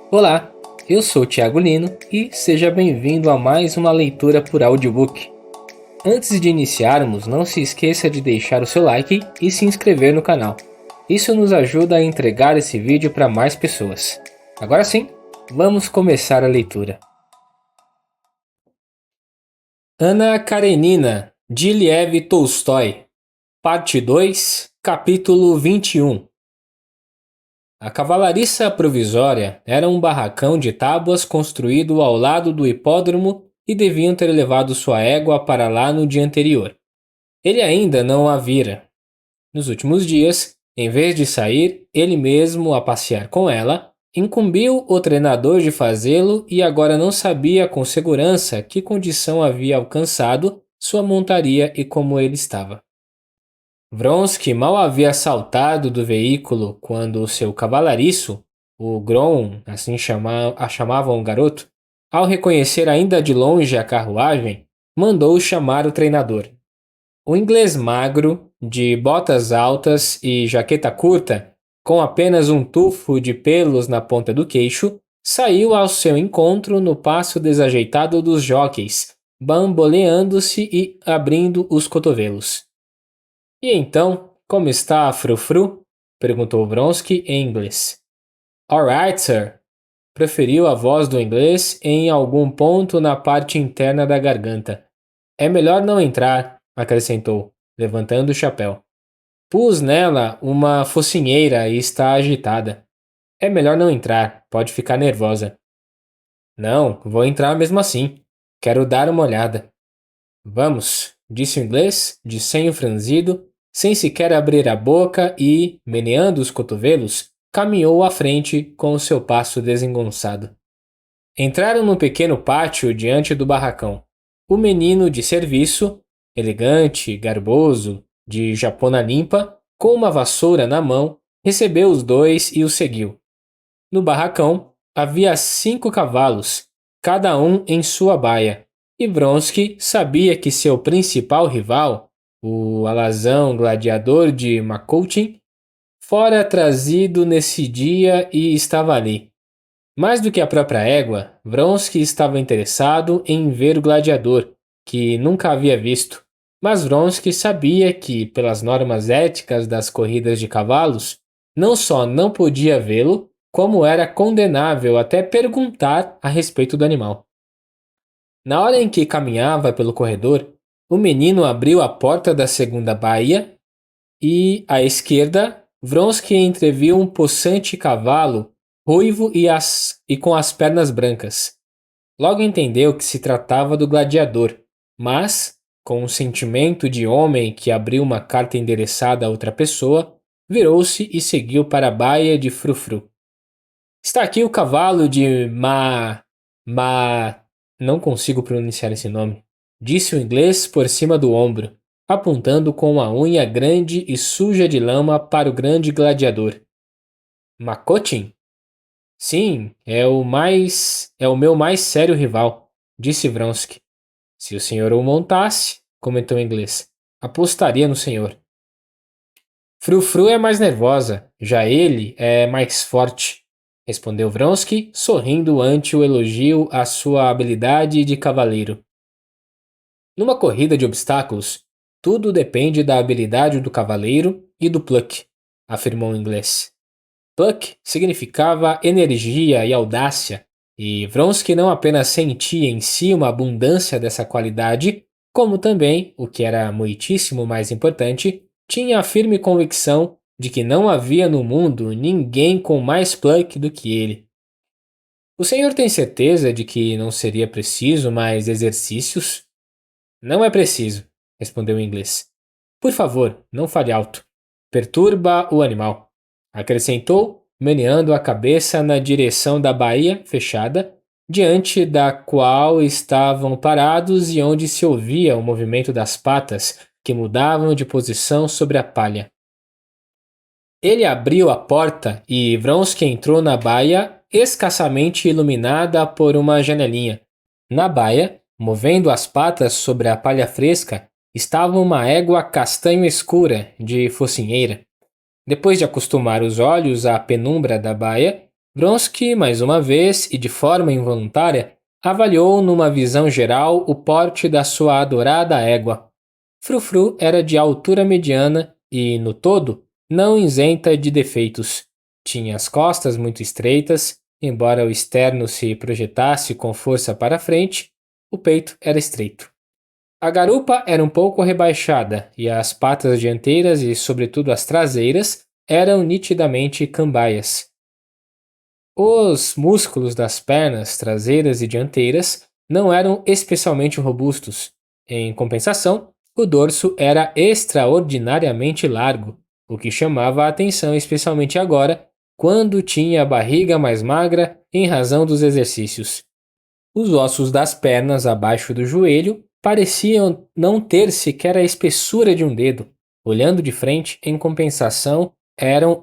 Olá, eu sou o Thiago Lino e seja bem-vindo a mais uma leitura por audiobook. Antes de iniciarmos, não se esqueça de deixar o seu like e se inscrever no canal. Isso nos ajuda a entregar esse vídeo para mais pessoas. Agora sim, vamos começar a leitura. Anna Karenina, de Lev Tolstói, Parte 2, Capítulo 21. A cavalariça provisória era um barracão de tábuas construído ao lado do hipódromo e deviam ter levado sua égua para lá no dia anterior. Ele ainda não a vira. Nos últimos dias, em vez de sair ele mesmo a passear com ela, incumbiu o treinador de fazê-lo e agora não sabia com segurança que condição havia alcançado sua montaria e como ele estava. Vronsky mal havia saltado do veículo quando o seu cavalariço, o Grom, assim chamavam o garoto, ao reconhecer ainda de longe a carruagem, mandou chamar o treinador. O inglês magro, de botas altas e jaqueta curta, com apenas um tufo de pelos na ponta do queixo, saiu ao seu encontro no passo desajeitado dos jockeys, bamboleando-se e abrindo os cotovelos. E então, como está a frufru? Perguntou Vronsky em inglês. All right, sir. Preferiu a voz do inglês em algum ponto na parte interna da garganta. É melhor não entrar, acrescentou, levantando o chapéu. Pus nela uma focinheira e está agitada. É melhor não entrar, pode ficar nervosa. Não, vou entrar mesmo assim. Quero dar uma olhada. Vamos, disse o inglês, de senho franzido, sem sequer abrir a boca e, meneando os cotovelos, caminhou à frente com o seu passo desengonçado. Entraram no pequeno pátio diante do barracão. O menino de serviço, elegante, garboso, de japona limpa, com uma vassoura na mão, recebeu os dois e os seguiu. No barracão havia 5 cavalos, cada um em sua baia, e Vronsky sabia que seu principal rival, o alazão gladiador de Makoutin, fora trazido nesse dia e estava ali. Mais do que a própria égua, Vronsky estava interessado em ver o gladiador, que nunca havia visto. Mas Vronsky sabia que, pelas normas éticas das corridas de cavalos, não só não podia vê-lo, como era condenável até perguntar a respeito do animal. Na hora em que caminhava pelo corredor, o menino abriu a porta da segunda baía e, à esquerda, Vronsky entreviu um possante cavalo, ruivo e com as pernas brancas. Logo entendeu que se tratava do gladiador, mas, com um sentimento de homem que abriu uma carta endereçada a outra pessoa, virou-se e seguiu para a baía de Frufru. Está aqui o cavalo de Não consigo pronunciar esse nome, disse o inglês por cima do ombro, apontando com uma unha grande e suja de lama para o grande gladiador. Makotin? Sim, é o meu mais sério rival, disse Vronsky. Se o senhor o montasse, comentou o inglês, apostaria no senhor. Frufru é mais nervosa, já ele é mais forte, respondeu Vronsky, sorrindo ante o elogio à sua habilidade de cavaleiro. Numa corrida de obstáculos, tudo depende da habilidade do cavaleiro e do pluck, afirmou o inglês. Pluck significava energia e audácia, e Vronsky não apenas sentia em si uma abundância dessa qualidade, como também, o que era muitíssimo mais importante, tinha a firme convicção de que não havia no mundo ninguém com mais pluck do que ele. O senhor tem certeza de que não seria preciso mais exercícios? Não é preciso, respondeu o inglês. Por favor, não fale alto. Perturba o animal, acrescentou, meneando a cabeça na direção da baía fechada, diante da qual estavam parados e onde se ouvia o movimento das patas que mudavam de posição sobre a palha. Ele abriu a porta e Vronsky entrou na baia escassamente iluminada por uma janelinha. Na baia, movendo as patas sobre a palha fresca, estava uma égua castanho escura de focinheira. Depois de acostumar os olhos à penumbra da baia, Vronsky, mais uma vez e de forma involuntária, avaliou numa visão geral o porte da sua adorada égua. Frufru era de altura mediana e, no todo, não isenta de defeitos. Tinha as costas muito estreitas, embora o externo se projetasse com força para frente, o peito era estreito. A garupa era um pouco rebaixada e as patas dianteiras e, sobretudo, as traseiras eram nitidamente cambaias. Os músculos das pernas traseiras e dianteiras não eram especialmente robustos. Em compensação, o dorso era extraordinariamente largo, o que chamava a atenção especialmente agora, quando tinha a barriga mais magra em razão dos exercícios. Os ossos das pernas abaixo do joelho pareciam não ter sequer a espessura de um dedo. Olhando de frente, em compensação, eram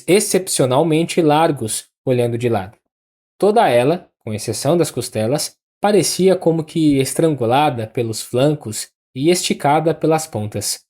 excepcionalmente largos olhando de lado. Toda ela, com exceção das costelas, parecia como que estrangulada pelos flancos e esticada pelas pontas.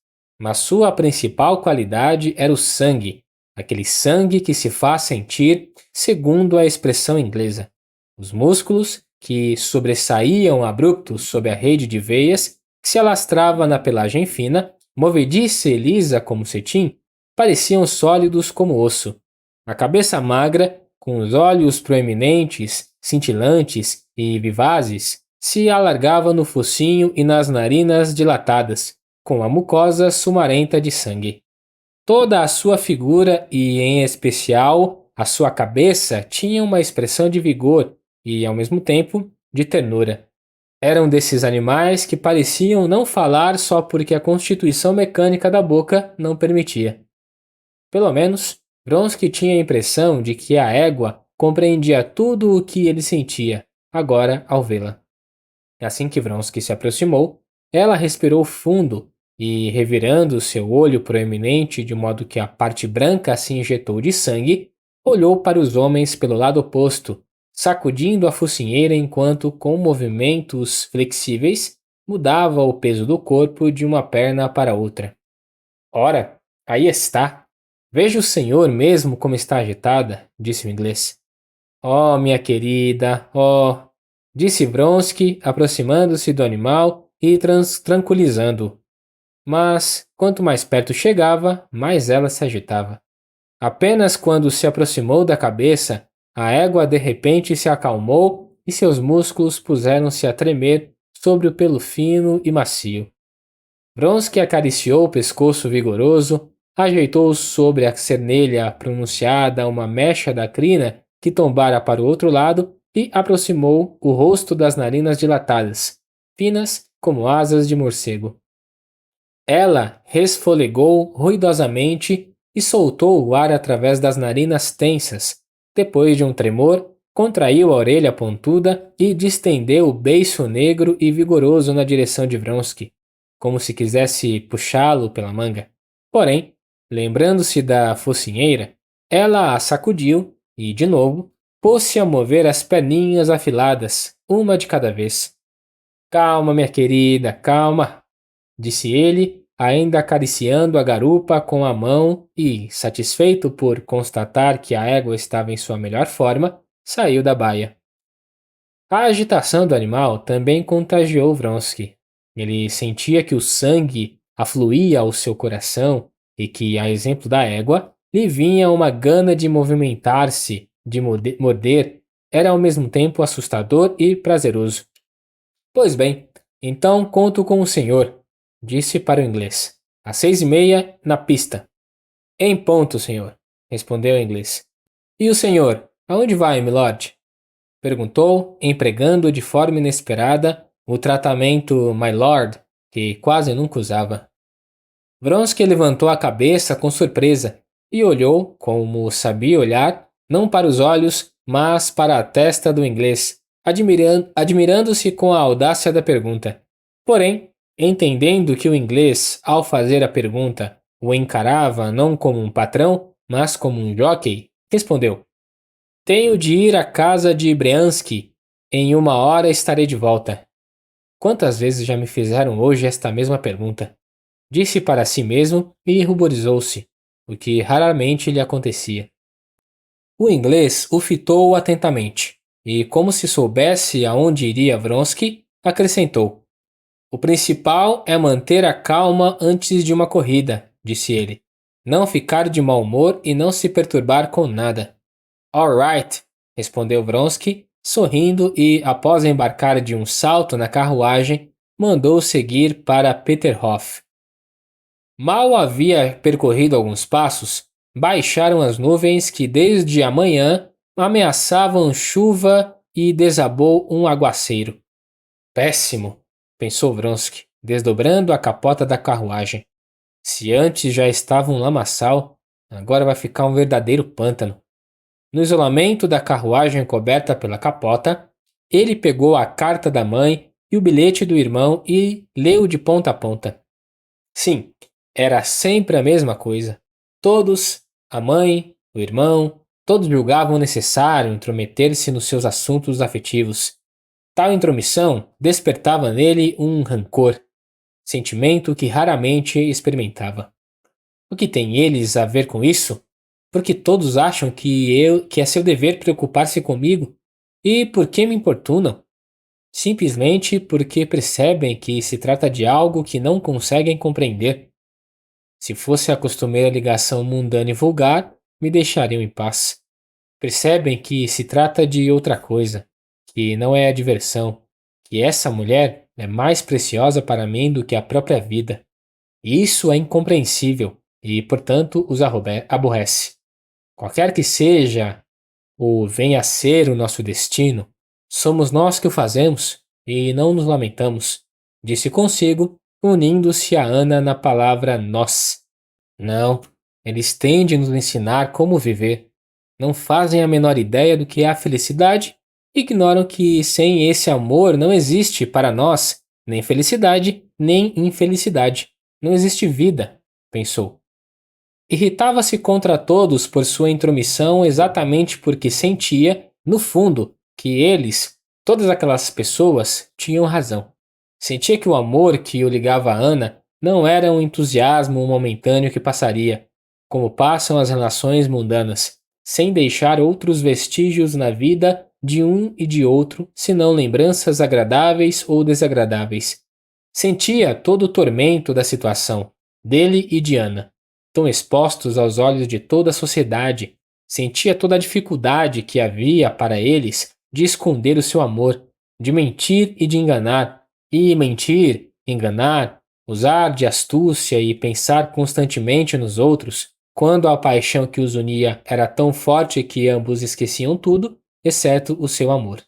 Mas sua principal qualidade era o sangue, aquele sangue que se faz sentir, segundo a expressão inglesa. Os músculos, que sobressaíam abruptos sob a rede de veias que se alastrava na pelagem fina, movediça e lisa como cetim, pareciam sólidos como osso. A cabeça magra, com os olhos proeminentes, cintilantes e vivazes, se alargava no focinho e nas narinas dilatadas, com a mucosa sumarenta de sangue. Toda a sua figura e, em especial, a sua cabeça tinha uma expressão de vigor e, ao mesmo tempo, de ternura. Eram desses animais que pareciam não falar só porque a constituição mecânica da boca não permitia. Pelo menos, Vronsky tinha a impressão de que a égua compreendia tudo o que ele sentia, agora ao vê-la. Assim que Vronsky se aproximou, ela respirou fundo e, revirando seu olho proeminente de modo que a parte branca se injetou de sangue, olhou para os homens pelo lado oposto, sacudindo a focinheira enquanto, com movimentos flexíveis, mudava o peso do corpo de uma perna para outra. Ora, aí está! Veja o senhor mesmo como está agitada, disse o inglês. Oh, minha querida, oh, disse Vronsky, aproximando-se do animal e tranquilizando-o. Mas, quanto mais perto chegava, mais ela se agitava. Apenas quando se aproximou da cabeça, a égua de repente se acalmou e seus músculos puseram-se a tremer sobre o pelo fino e macio. Vronsky acariciou o pescoço vigoroso, ajeitou sobre a cernelha pronunciada uma mecha da crina que tombara para o outro lado e aproximou o rosto das narinas dilatadas, finas como asas de morcego. Ela resfolegou ruidosamente e soltou o ar através das narinas tensas. Depois de um tremor, contraiu a orelha pontuda e distendeu o beiço negro e vigoroso na direção de Vronsky, como se quisesse puxá-lo pela manga. Porém, lembrando-se da focinheira, ela a sacudiu e, de novo, pôs-se a mover as perninhas afiladas, uma de cada vez. Calma, minha querida, calma, disse ele, ainda acariciando a garupa com a mão e, satisfeito por constatar que a égua estava em sua melhor forma, saiu da baia. A agitação do animal também contagiou Vronsky. Ele sentia que o sangue afluía ao seu coração e que, a exemplo da égua, lhe vinha uma gana de movimentar-se, de morder, era ao mesmo tempo assustador e prazeroso. Pois bem, então conto com o senhor, disse para o inglês. Às 6:30, na pista. Em ponto, senhor, respondeu o inglês. E o senhor, aonde vai, milord? Perguntou, empregando de forma inesperada o tratamento my lord, que quase nunca usava. Vronsky levantou a cabeça com surpresa e olhou, como sabia olhar, não para os olhos, mas para a testa do inglês, admirando-se com a audácia da pergunta. Porém, entendendo que o inglês, ao fazer a pergunta, o encarava não como um patrão, mas como um jockey, respondeu: Tenho de ir à casa de Briansky. Em 1 hora estarei de volta. Quantas vezes já me fizeram hoje esta mesma pergunta? Disse para si mesmo e ruborizou-se, o que raramente lhe acontecia. O inglês o fitou atentamente e, como se soubesse aonde iria Vronsky, acrescentou: "O principal é manter a calma antes de uma corrida", disse ele. "Não ficar de mau humor e não se perturbar com nada." "All right", respondeu Vronsky, sorrindo e, após embarcar de um salto na carruagem, mandou seguir para Peterhof. Mal havia percorrido alguns passos, baixaram as nuvens que desde a manhã ameaçavam chuva e desabou um aguaceiro. Péssimo, pensou Vronsky, desdobrando a capota da carruagem. Se antes já estava um lamaçal, agora vai ficar um verdadeiro pântano. No isolamento da carruagem coberta pela capota, ele pegou a carta da mãe e o bilhete do irmão e leu de ponta a ponta. Sim, era sempre a mesma coisa. Todos, a mãe, o irmão, todos julgavam necessário intrometer-se nos seus assuntos afetivos. Tal intromissão despertava nele um rancor, sentimento que raramente experimentava. O que tem eles a ver com isso? Porque todos acham que é seu dever preocupar-se comigo? E por que me importunam? Simplesmente porque percebem que se trata de algo que não conseguem compreender. Se fosse a costumeira ligação mundana e vulgar, me deixariam em paz. Percebem que se trata de outra coisa, que não é a diversão, que essa mulher é mais preciosa para mim do que a própria vida. E isso é incompreensível e, portanto, os aborrece. Qualquer que seja ou venha a ser o nosso destino, somos nós que o fazemos e não nos lamentamos, disse consigo, unindo-se a Ana na palavra nós. Não, eles têm de nos ensinar como viver. Não fazem a menor ideia do que é a felicidade, ignoram que sem esse amor não existe para nós nem felicidade nem infelicidade. Não existe vida, pensou. Irritava-se contra todos por sua intromissão exatamente porque sentia, no fundo, que eles, todas aquelas pessoas, tinham razão. Sentia que o amor que o ligava a Ana não era um entusiasmo momentâneo que passaria, como passam as relações mundanas, sem deixar outros vestígios na vida de um e de outro, senão lembranças agradáveis ou desagradáveis. Sentia todo o tormento da situação, dele e de Ana, tão expostos aos olhos de toda a sociedade. Sentia toda a dificuldade que havia para eles de esconder o seu amor, de mentir e de enganar, e mentir, enganar, usar de astúcia e pensar constantemente nos outros, quando a paixão que os unia era tão forte que ambos esqueciam tudo, exceto o seu amor.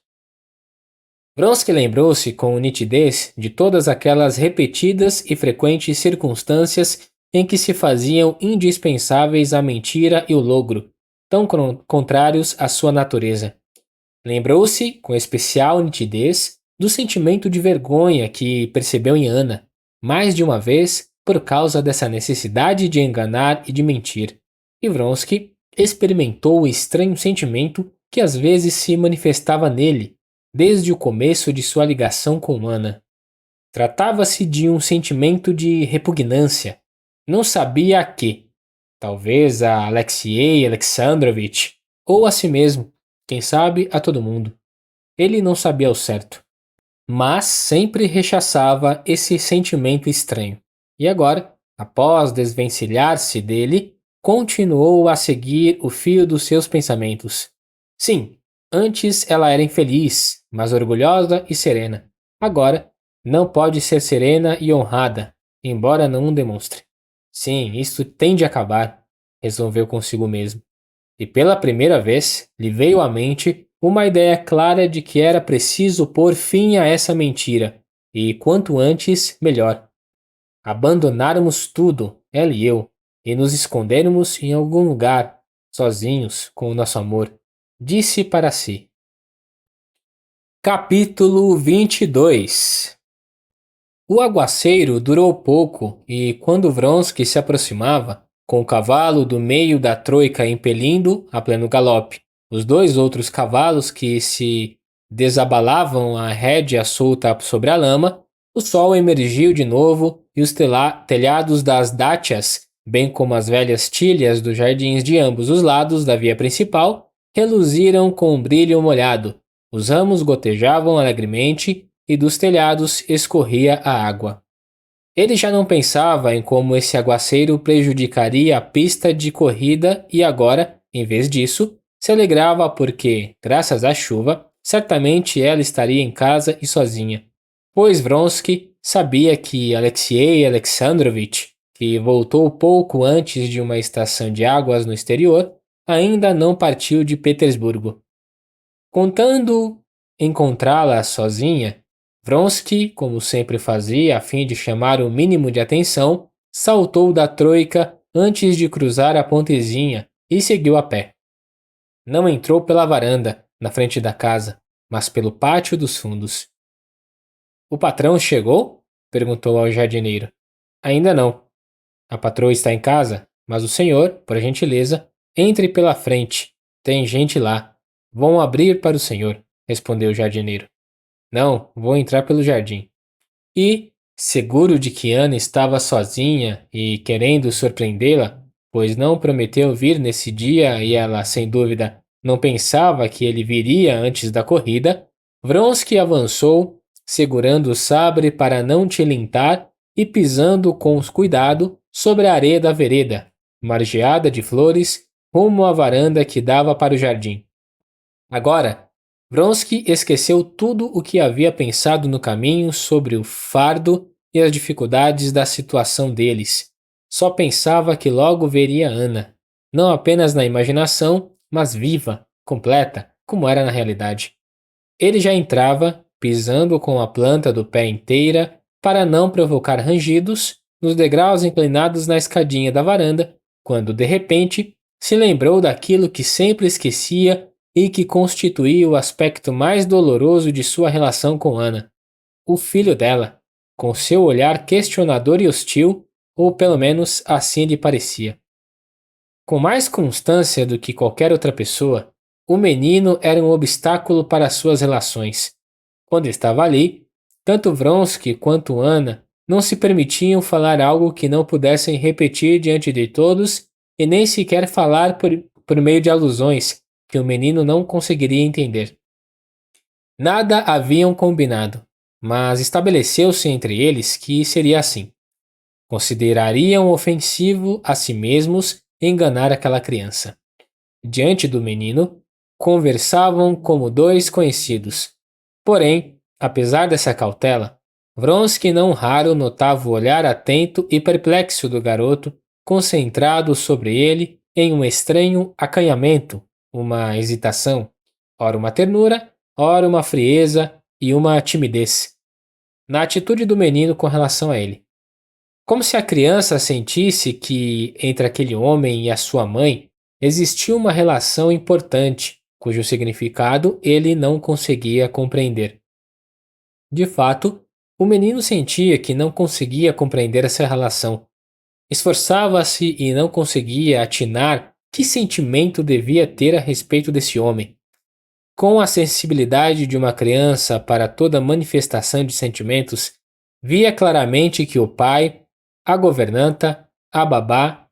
Vronsky lembrou-se com nitidez de todas aquelas repetidas e frequentes circunstâncias em que se faziam indispensáveis a mentira e o logro, tão contrários à sua natureza. Lembrou-se, com especial nitidez, do sentimento de vergonha que percebeu em Ana, mais de uma vez por causa dessa necessidade de enganar e de mentir. E Vronsky experimentou o estranho sentimento que às vezes se manifestava nele, desde o começo de sua ligação com Ana. Tratava-se de um sentimento de repugnância. Não sabia a que. Talvez a Alexei Alexandrovitch, ou a si mesmo, quem sabe a todo mundo. Ele não sabia ao certo. Mas sempre rechaçava esse sentimento estranho. E agora, após desvencilhar-se dele, continuou a seguir o fio dos seus pensamentos. Sim, antes ela era infeliz, mas orgulhosa e serena. Agora, não pode ser serena e honrada, embora não o demonstre. Sim, isto tem de acabar, resolveu consigo mesmo. E pela primeira vez lhe veio à mente uma ideia clara de que era preciso pôr fim a essa mentira, e quanto antes, melhor. Abandonarmos tudo, ela e eu, e nos escondermos em algum lugar, sozinhos, com o nosso amor, disse para si. Capítulo 22. O aguaceiro durou pouco e, quando Vronsky se aproximava, com o cavalo do meio da troika impelindo a pleno galope, os dois outros cavalos que se desabalavam a rédea solta sobre a lama, o sol emergiu de novo e os telhados das dátias, bem como as velhas tilhas dos jardins de ambos os lados da via principal, reluziram com um brilho molhado, os ramos gotejavam alegremente e dos telhados escorria a água. Ele já não pensava em como esse aguaceiro prejudicaria a pista de corrida e agora, em vez disso, se alegrava porque, graças à chuva, certamente ela estaria em casa e sozinha, pois Vronsky sabia que Alexei Alexandrovich, que voltou pouco antes de uma estação de águas no exterior, ainda não partiu de Petersburgo. Contando encontrá-la sozinha, Vronsky, como sempre fazia a fim de chamar o mínimo de atenção, saltou da troika antes de cruzar a pontezinha e seguiu a pé. Não entrou pela varanda, na frente da casa, mas pelo pátio dos fundos. O patrão chegou? Perguntou ao jardineiro. Ainda não. A patroa está em casa, mas o senhor, por gentileza, entre pela frente. Tem gente lá. Vão abrir para o senhor, respondeu o jardineiro. Não, vou entrar pelo jardim. E, seguro de que Ana estava sozinha e querendo surpreendê-la, pois não prometeu vir nesse dia e ela, sem dúvida, não pensava que ele viria antes da corrida, Vronsky avançou, segurando o sabre para não tilintar e pisando com cuidado sobre a areia da vereda, margeada de flores, rumo à varanda que dava para o jardim. Agora, Vronsky esqueceu tudo o que havia pensado no caminho sobre o fardo e as dificuldades da situação deles. Só pensava que logo veria Ana, não apenas na imaginação, mas viva, completa, como era na realidade. Ele já entrava, pisando com a planta do pé inteira para não provocar rangidos, nos degraus inclinados na escadinha da varanda, quando de repente se lembrou daquilo que sempre esquecia e que constituía o aspecto mais doloroso de sua relação com Ana. O filho dela, com seu olhar questionador e hostil, ou pelo menos assim lhe parecia. Com mais constância do que qualquer outra pessoa, o menino era um obstáculo para suas relações. Quando estava ali, tanto Vronsky quanto Ana não se permitiam falar algo que não pudessem repetir diante de todos e nem sequer falar por meio de alusões que o menino não conseguiria entender. Nada haviam combinado, mas estabeleceu-se entre eles que seria assim. Considerariam ofensivo a si mesmos enganar aquela criança. Diante do menino, conversavam como dois conhecidos. Porém, apesar dessa cautela, Vronsky não raro notava o olhar atento e perplexo do garoto, concentrado sobre ele em um estranho acanhamento, uma hesitação, ora uma ternura, ora uma frieza e uma timidez, na atitude do menino com relação a ele. Como se a criança sentisse que, entre aquele homem e a sua mãe, existia uma relação importante, cujo significado ele não conseguia compreender. De fato, o menino sentia que não conseguia compreender essa relação. Esforçava-se e não conseguia atinar que sentimento devia ter a respeito desse homem. Com a sensibilidade de uma criança para toda manifestação de sentimentos, via claramente que o pai, a governanta, a babá,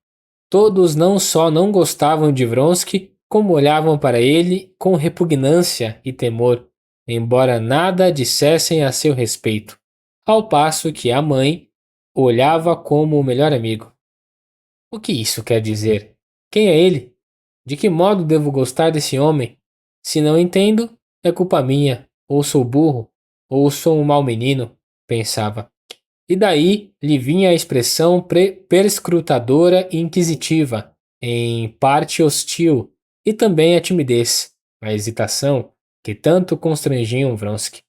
todos não só não gostavam de Vronsky, como olhavam para ele com repugnância e temor, embora nada dissessem a seu respeito, ao passo que a mãe olhava como o melhor amigo. O que isso quer dizer? Quem é ele? De que modo devo gostar desse homem? Se não entendo, é culpa minha, ou sou burro, ou sou um mau menino, pensava. E daí lhe vinha a expressão perscrutadora e inquisitiva, em parte hostil, e também a timidez, a hesitação, que tanto constrangiam Vronsky.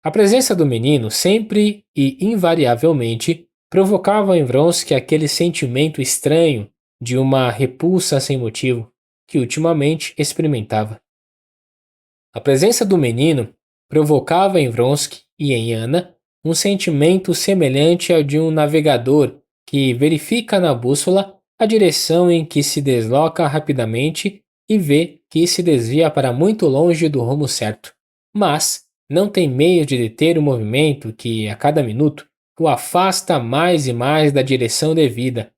A presença do menino sempre e invariavelmente provocava em Vronsky aquele sentimento estranho de uma repulsa sem motivo, que ultimamente experimentava. A presença do menino provocava em Vronsky e em Ana um sentimento semelhante ao de um navegador que verifica na bússola a direção em que se desloca rapidamente e vê que se desvia para muito longe do rumo certo, mas não tem meio de deter o movimento que, a cada minuto, o afasta mais e mais da direção devida,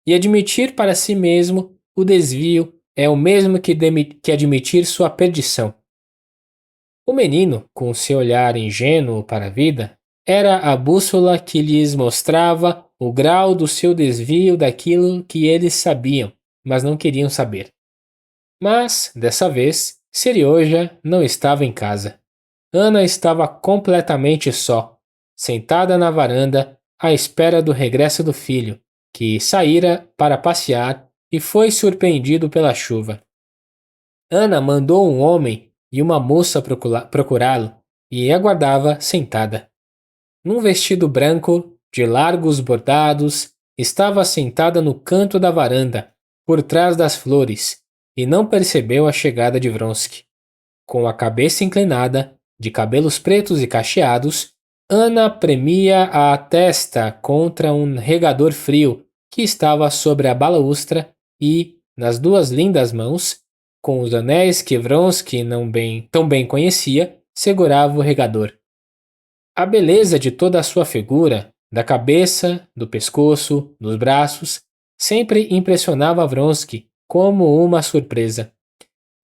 e admitir para si mesmo o desvio é o mesmo que admitir sua perdição. O menino, com seu olhar ingênuo para a vida, era a bússola que lhes mostrava o grau do seu desvio daquilo que eles sabiam, mas não queriam saber. Mas, dessa vez, Serioja não estava em casa. Ana estava completamente só, sentada na varanda, à espera do regresso do filho, que saíra para passear e foi surpreendido pela chuva. Ana mandou um homem e uma moça procurá-lo e aguardava sentada. Num vestido branco, de largos bordados, estava sentada no canto da varanda, por trás das flores, e não percebeu a chegada de Vronsky. Com a cabeça inclinada, de cabelos pretos e cacheados, Ana premia a testa contra um regador frio que estava sobre a balaustra e, nas duas lindas mãos, com os anéis que Vronsky tão bem conhecia, segurava o regador. A beleza de toda a sua figura, da cabeça, do pescoço, dos braços, sempre impressionava Vronsky como uma surpresa.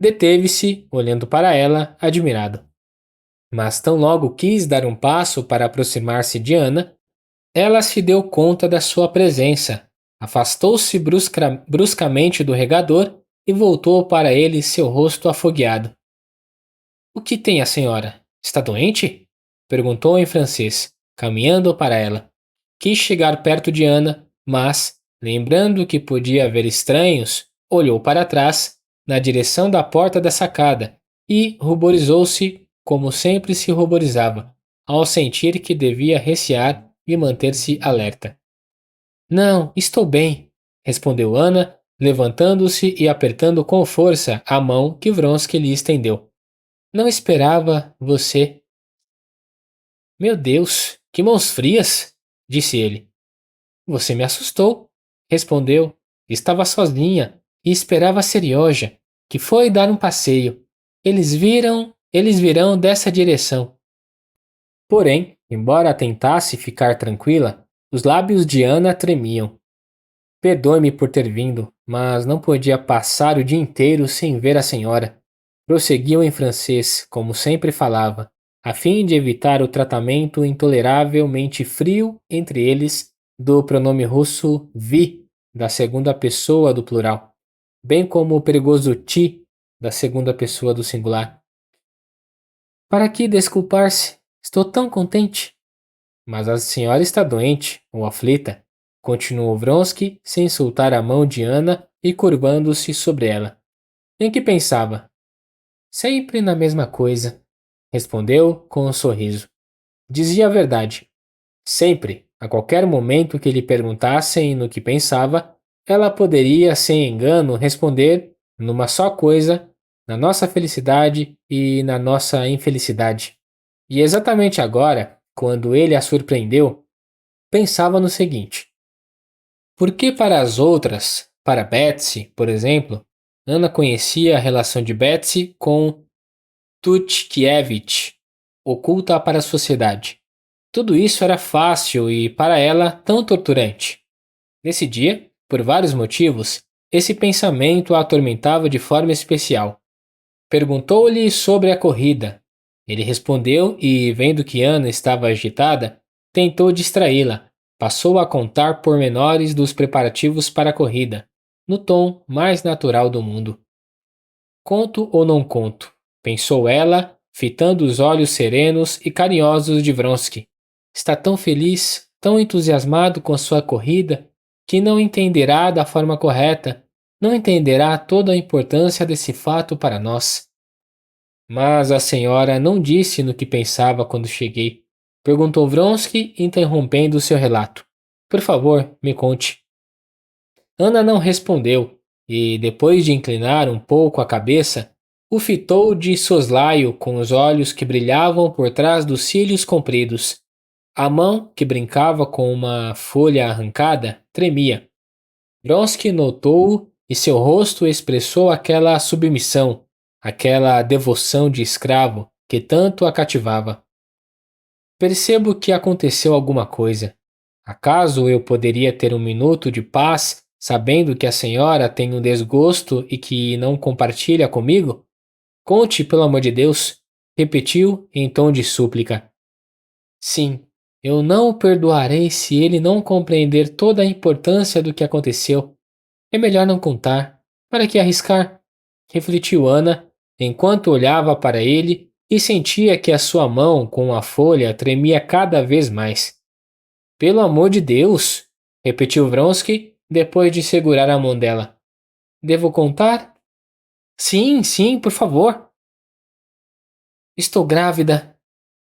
Deteve-se, olhando para ela, admirado. Mas tão logo quis dar um passo para aproximar-se de Ana, ela se deu conta da sua presença, afastou-se bruscamente do regador e voltou para ele seu rosto afogueado. O que tem a senhora? Está doente? Perguntou em francês, caminhando para ela. Quis chegar perto de Ana, mas, lembrando que podia haver estranhos, olhou para trás, na direção da porta da sacada, e ruborizou-se como sempre se ruborizava, ao sentir que devia recear e manter-se alerta. Não, estou bem, respondeu Ana, levantando-se e apertando com força a mão que Vronsky lhe estendeu. Não esperava você. Meu Deus, que mãos frias, disse ele. Você me assustou, respondeu. Estava sozinha e esperava a Serioja, que foi dar um passeio. Eles virão dessa direção. Porém, embora tentasse ficar tranquila, os lábios de Ana tremiam. Perdoe-me por ter vindo, mas não podia passar o dia inteiro sem ver a senhora. Prosseguiu em francês, como sempre falava, a fim de evitar o tratamento intoleravelmente frio entre eles do pronome russo vi, da segunda pessoa do plural, bem como o perigoso ti, da segunda pessoa do singular. Para que desculpar-se? Estou tão contente. Mas a senhora está doente, ou aflita, continuou Vronsky, sem soltar a mão de Ana e curvando-se sobre ela. Em que pensava? Sempre na mesma coisa, respondeu com um sorriso. Dizia a verdade. Sempre, a qualquer momento que lhe perguntassem no que pensava, ela poderia, sem engano, responder numa só coisa, na nossa felicidade e na nossa infelicidade. E exatamente agora, quando ele a surpreendeu, pensava no seguinte: por que para as outras, para Betsy, por exemplo, Ana conhecia a relação de Betsy com Tutkiewicz, oculta para a sociedade? Tudo isso era fácil e, para ela, tão torturante. Nesse dia, por vários motivos, esse pensamento a atormentava de forma especial. Perguntou-lhe sobre a corrida. Ele respondeu e, vendo que Ana estava agitada, tentou distraí-la. Passou a contar pormenores dos preparativos para a corrida, no tom mais natural do mundo. Conto ou não conto? Pensou ela, fitando os olhos serenos e carinhosos de Vronsky. Está tão feliz, tão entusiasmado com sua corrida, que não entenderá da forma correta, não entenderá toda a importância desse fato para nós. Mas a senhora não disse no que pensava quando cheguei. Perguntou Vronsky, interrompendo seu relato. Por favor, me conte. Ana não respondeu, e, depois de inclinar um pouco a cabeça, o fitou de soslaio com os olhos que brilhavam por trás dos cílios compridos. A mão, que brincava com uma folha arrancada, tremia. Vronsky notou-o e seu rosto expressou aquela submissão, aquela devoção de escravo que tanto a cativava. Percebo que aconteceu alguma coisa. Acaso eu poderia ter um minuto de paz sabendo que a senhora tem um desgosto e que não compartilha comigo? Conte, pelo amor de Deus, repetiu em tom de súplica. Sim, eu não o perdoarei se ele não compreender toda a importância do que aconteceu. É melhor não contar. Para que arriscar? Refletiu Ana, enquanto olhava para ele e sentia que a sua mão com a folha tremia cada vez mais. Pelo amor de Deus! Repetiu Vronsky, depois de segurar a mão dela. Devo contar? Sim, sim, por favor. Estou grávida,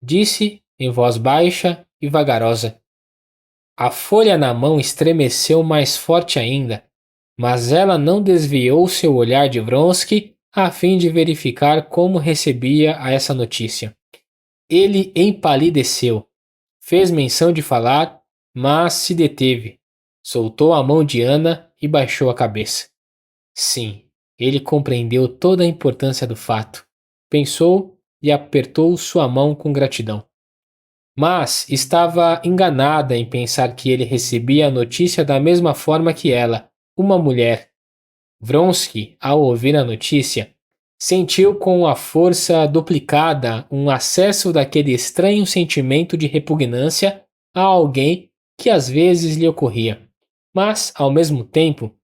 disse em voz baixa e vagarosa. A folha na mão estremeceu mais forte ainda, mas ela não desviou seu olhar de Vronsky a fim de verificar como recebia a essa notícia. Ele empalideceu, fez menção de falar, mas se deteve. Soltou a mão de Ana e baixou a cabeça. Sim, ele compreendeu toda a importância do fato. Pensou e apertou sua mão com gratidão. Mas estava enganada em pensar que ele recebia a notícia da mesma forma que ela, uma mulher. Vronsky, ao ouvir a notícia, sentiu com a força duplicada um acesso daquele estranho sentimento de repugnância a alguém que às vezes lhe ocorria. Mas, ao mesmo tempo,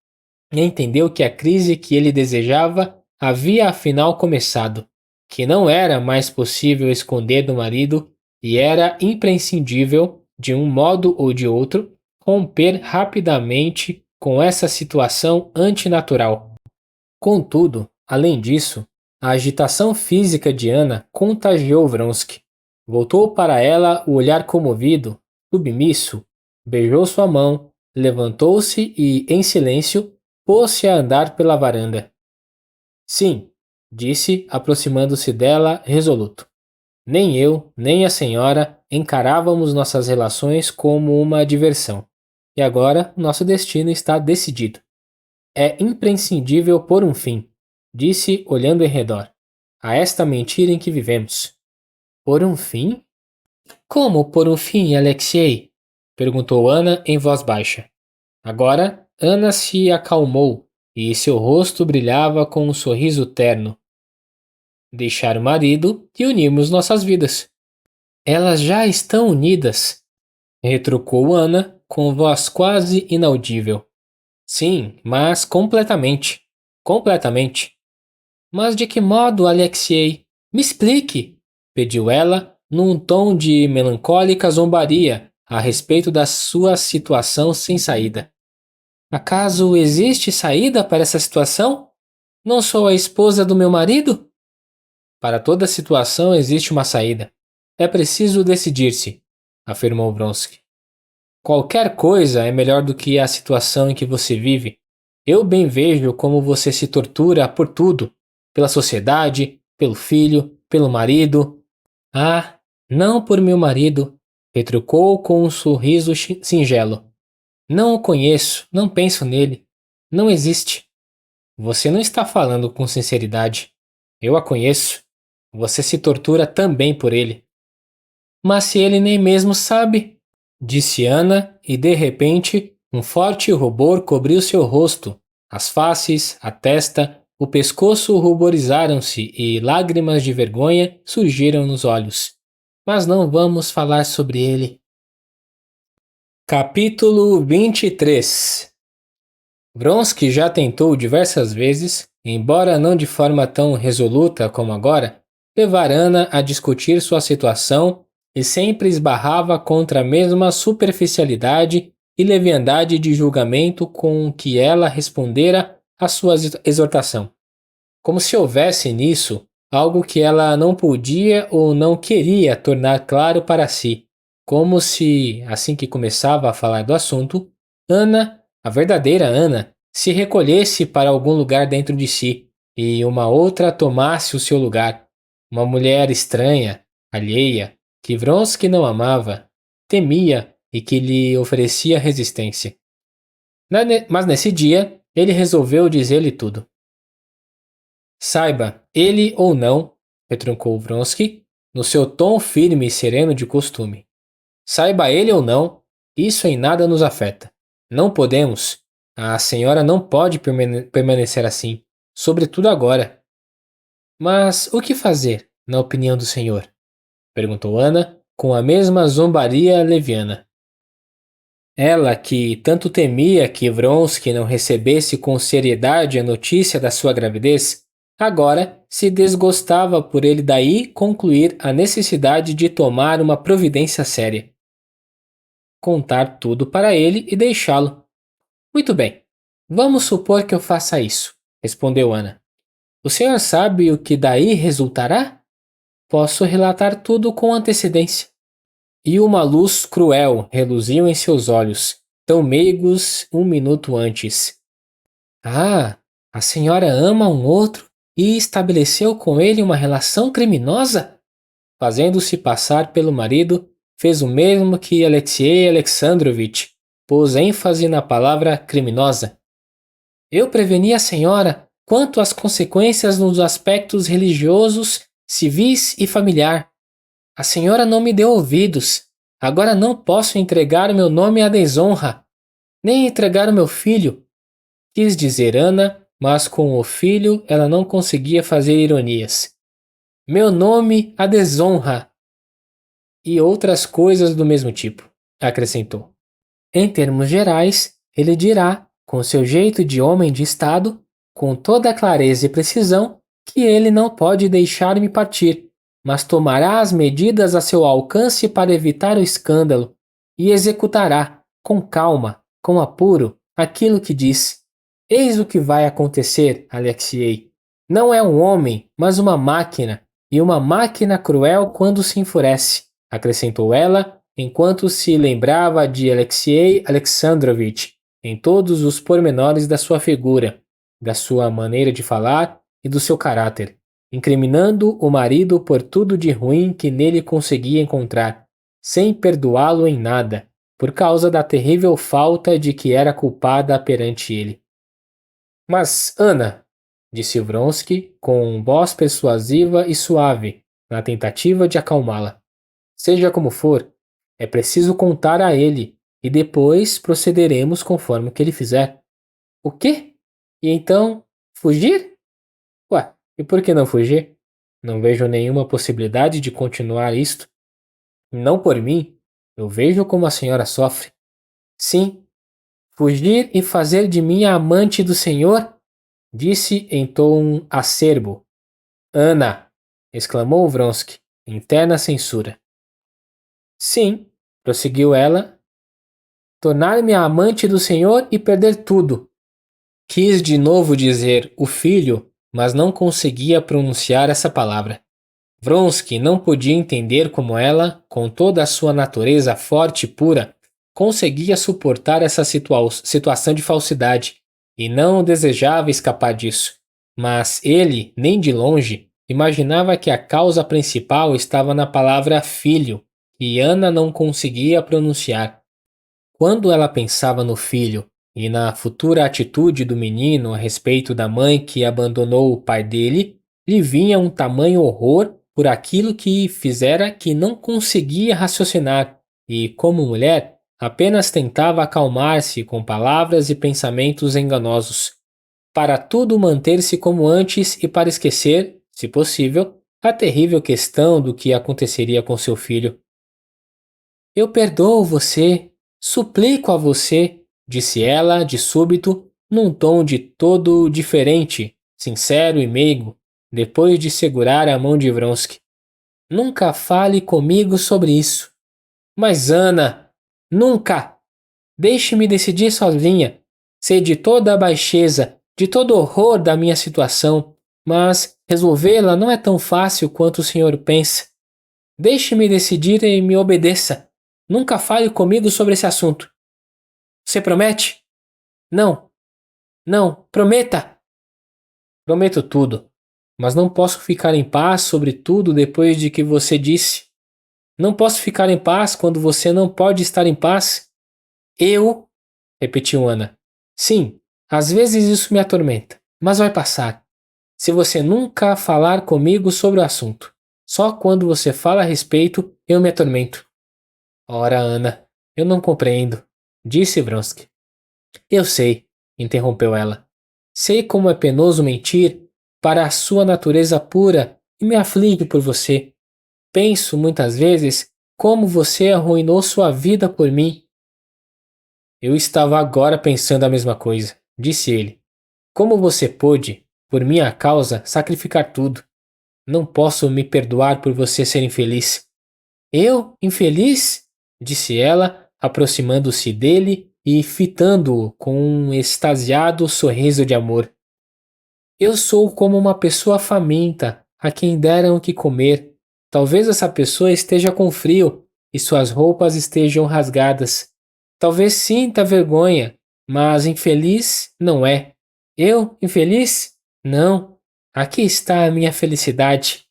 entendeu que a crise que ele desejava havia afinal começado, que não era mais possível esconder do marido e era imprescindível, de um modo ou de outro, romper rapidamente com essa situação antinatural. Contudo, além disso, a agitação física de Ana contagiou Vronsky. Voltou para ela o olhar comovido, submisso, beijou sua mão, levantou-se e, em silêncio, pôs-se a andar pela varanda. Sim, disse, aproximando-se dela, resoluto. Nem eu, nem a senhora encarávamos nossas relações como uma diversão. E agora nosso destino está decidido. É imprescindível pôr um fim, disse, olhando em redor, a esta mentira em que vivemos. Pôr um fim? Como pôr um fim, Alexei? Perguntou Ana em voz baixa. Agora, Ana se acalmou e seu rosto brilhava com um sorriso terno. Deixar o marido e unirmos nossas vidas. Elas já estão unidas, retrucou Ana com voz quase inaudível. Sim, mas completamente. Completamente. Mas de que modo, Alexei? Me explique, pediu ela, num tom de melancólica zombaria a respeito da sua situação sem saída. Acaso existe saída para essa situação? Não sou a esposa do meu marido? Para toda situação existe uma saída. É preciso decidir-se, afirmou Vronsky. Qualquer coisa é melhor do que a situação em que você vive. Eu bem vejo como você se tortura por tudo, pela sociedade, pelo filho, pelo marido. Ah, não por meu marido, retrucou com um sorriso singelo. Não o conheço, não penso nele. Não existe. Você não está falando com sinceridade. Eu a conheço. Você se tortura também por ele. Mas se ele nem mesmo sabe, disse Ana, e de repente um forte rubor cobriu seu rosto. As faces, a testa, o pescoço ruborizaram-se e lágrimas de vergonha surgiram nos olhos. Mas não vamos falar sobre ele. Capítulo 23. Vronsky já tentou diversas vezes, embora não de forma tão resoluta como agora, levar Ana a discutir sua situação e sempre esbarrava contra a mesma superficialidade e leviandade de julgamento com que ela respondera à sua exortação. Como se houvesse nisso algo que ela não podia ou não queria tornar claro para si. Como se, assim que começava a falar do assunto, Ana, a verdadeira Ana, se recolhesse para algum lugar dentro de si e uma outra tomasse o seu lugar. Uma mulher estranha, alheia, que Vronsky não amava, temia e que lhe oferecia resistência. Mas nesse dia, ele resolveu dizer-lhe tudo. Saiba, ele ou não, retrucou Vronsky, no seu tom firme e sereno de costume. Saiba ele ou não, isso em nada nos afeta. Não podemos, A senhora não pode permanecer assim, sobretudo agora. Mas o que fazer, na opinião do senhor? Perguntou Ana, com a mesma zombaria leviana. Ela, que tanto temia que Vronsky não recebesse com seriedade a notícia da sua gravidez, agora se desgostava por ele daí concluir a necessidade de tomar uma providência séria. Contar tudo para ele e deixá-lo. Muito bem, vamos supor que eu faça isso, respondeu Ana. O senhor sabe o que daí resultará? Posso relatar tudo com antecedência. E uma luz cruel reluziu em seus olhos, tão meigos um minuto antes. Ah, a senhora ama um outro e estabeleceu com ele uma relação criminosa? Fazendo-se passar pelo marido, fez o mesmo que Alexei Alexandrovitch, pôs ênfase na palavra criminosa. Eu preveni a senhora quanto às consequências nos aspectos religiosos, civis e familiar. A senhora não me deu ouvidos. Agora não posso entregar o meu nome à desonra, nem entregar o meu filho. Quis dizer Ana, mas com o filho ela não conseguia fazer ironias. Meu nome à desonra. E outras coisas do mesmo tipo, acrescentou. Em termos gerais, ele dirá, com seu jeito de homem de Estado, com toda a clareza e precisão, que ele não pode deixar-me partir, mas tomará as medidas a seu alcance para evitar o escândalo e executará, com calma, com apuro, aquilo que diz. Eis o que vai acontecer, Alexei. Não é um homem, mas uma máquina, e uma máquina cruel quando se enfurece, acrescentou ela, enquanto se lembrava de Alexei Alexandrovitch em todos os pormenores da sua figura, da sua maneira de falar e do seu caráter, incriminando o marido por tudo de ruim que nele conseguia encontrar, sem perdoá-lo em nada, por causa da terrível falta de que era culpada perante ele. Mas, Ana, disse Vronsky com voz persuasiva e suave, na tentativa de acalmá-la. Seja como for, é preciso contar a ele, e depois procederemos conforme o que ele fizer. O quê? E então, fugir? Ué, e por que não fugir? Não vejo nenhuma possibilidade de continuar isto. Não por mim. Eu vejo como a senhora sofre. Sim, fugir e fazer de mim a amante do senhor? Disse em tom acerbo. Ana! Exclamou Vronsky, em terna censura. Sim, prosseguiu ela, tornar-me a amante do senhor e perder tudo. Quis de novo dizer o filho, mas não conseguia pronunciar essa palavra. Vronsky não podia entender como ela, com toda a sua natureza forte e pura, conseguia suportar essa situação de falsidade, e não desejava escapar disso. Mas ele, nem de longe, imaginava que a causa principal estava na palavra filho, que Ana não conseguia pronunciar. Quando ela pensava no filho e na futura atitude do menino a respeito da mãe que abandonou o pai dele, lhe vinha um tamanho horror por aquilo que fizera que não conseguia raciocinar e, como mulher, apenas tentava acalmar-se com palavras e pensamentos enganosos, para tudo manter-se como antes e para esquecer, se possível, a terrível questão do que aconteceria com seu filho. Eu perdoo você, suplico a você, disse ela de súbito, num tom de todo diferente, sincero e meigo, depois de segurar a mão de Vronsky. Nunca fale comigo sobre isso. Mas Ana, nunca! Deixe-me decidir sozinha. Sei de toda a baixeza, de todo o horror da minha situação, mas resolvê-la não é tão fácil quanto o senhor pensa. Deixe-me decidir e me obedeça. Nunca fale comigo sobre esse assunto. Você promete? Não. Não, prometa! Prometo tudo, mas não posso ficar em paz sobre tudo depois de que você disse. Não posso ficar em paz quando você não pode estar em paz. Eu, repetiu Ana. Sim, às vezes isso me atormenta, mas vai passar. Se você nunca falar comigo sobre o assunto, só quando você fala a respeito, eu me atormento. Ora, Ana, eu não compreendo, disse Vronsky. Eu sei, interrompeu ela. Sei como é penoso mentir para a sua natureza pura e me aflige por você. Penso muitas vezes como você arruinou sua vida por mim. Eu estava agora pensando a mesma coisa, disse ele. Como você pôde, por minha causa, sacrificar tudo? Não posso me perdoar por você ser infeliz. Eu, infeliz? Disse ela, aproximando-se dele e fitando-o com um extasiado sorriso de amor. Eu sou como uma pessoa faminta, a quem deram o que comer. Talvez essa pessoa esteja com frio e suas roupas estejam rasgadas. Talvez sinta vergonha, mas infeliz não é. Eu, infeliz? Não. Aqui está a minha felicidade.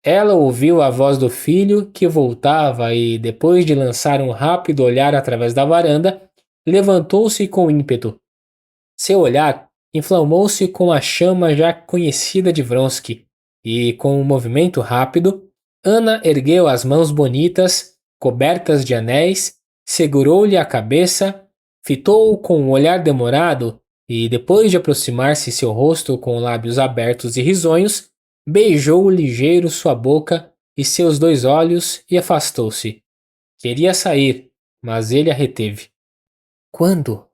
Ela ouviu a voz do filho que voltava e, depois de lançar um rápido olhar através da varanda, levantou-se com ímpeto. Seu olhar inflamou-se com a chama já conhecida de Vronsky, e, com um movimento rápido, Ana ergueu as mãos bonitas, cobertas de anéis, segurou-lhe a cabeça, fitou-o com um olhar demorado e, depois de aproximar-se seu rosto com lábios abertos e risonhos, beijou ligeiro sua boca e seus dois olhos e afastou-se. Queria sair, mas ele a reteve. Quando?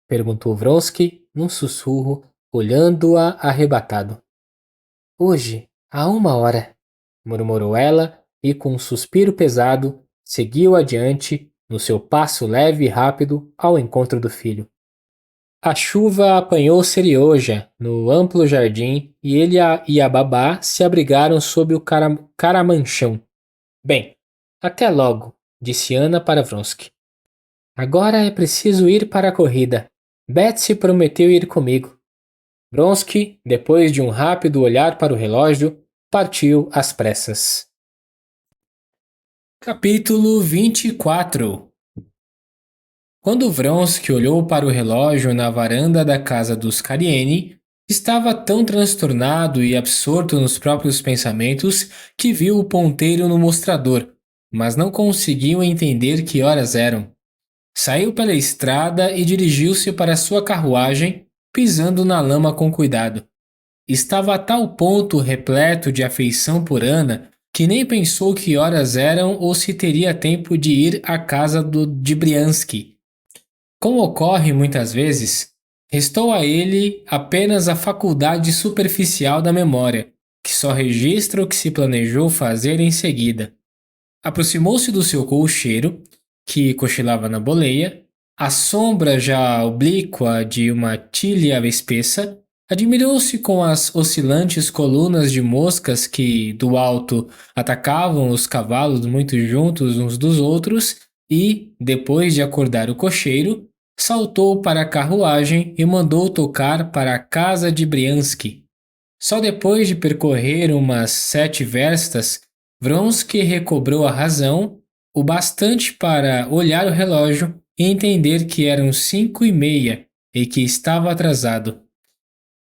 Perguntou Vronsky num sussurro, olhando-a arrebatado. Hoje, há 1 hora, murmurou ela e, com um suspiro pesado, seguiu adiante, no seu passo leve e rápido, ao encontro do filho. A chuva apanhou Serioja no amplo jardim e ele e a babá se abrigaram sob o caramanchão. Bem, até logo, disse Ana para Vronsky. Agora é preciso ir para a corrida. Betsy prometeu ir comigo. Vronsky, depois de um rápido olhar para o relógio, partiu às pressas. Capítulo 24. Quando Vronsky olhou para o relógio na varanda da casa dos Karenine, estava tão transtornado e absorto nos próprios pensamentos que viu o ponteiro no mostrador, mas não conseguiu entender que horas eram. Saiu pela estrada e dirigiu-se para sua carruagem, pisando na lama com cuidado. Estava a tal ponto repleto de afeição por Ana que nem pensou que horas eram ou se teria tempo de ir à casa de Briansky. Como ocorre muitas vezes, restou a ele apenas a faculdade superficial da memória, que só registra o que se planejou fazer em seguida. Aproximou-se do seu cocheiro, que cochilava na boleia, à sombra já oblíqua de uma tilha espessa, admirou-se com as oscilantes colunas de moscas que, do alto, atacavam os cavalos muito juntos uns dos outros e, depois de acordar o cocheiro, saltou para a carruagem e mandou tocar para a casa de Briansky. Só depois de percorrer umas 7 verstas, Vronsky recobrou a razão, o bastante para olhar o relógio e entender que eram 5h30 e que estava atrasado.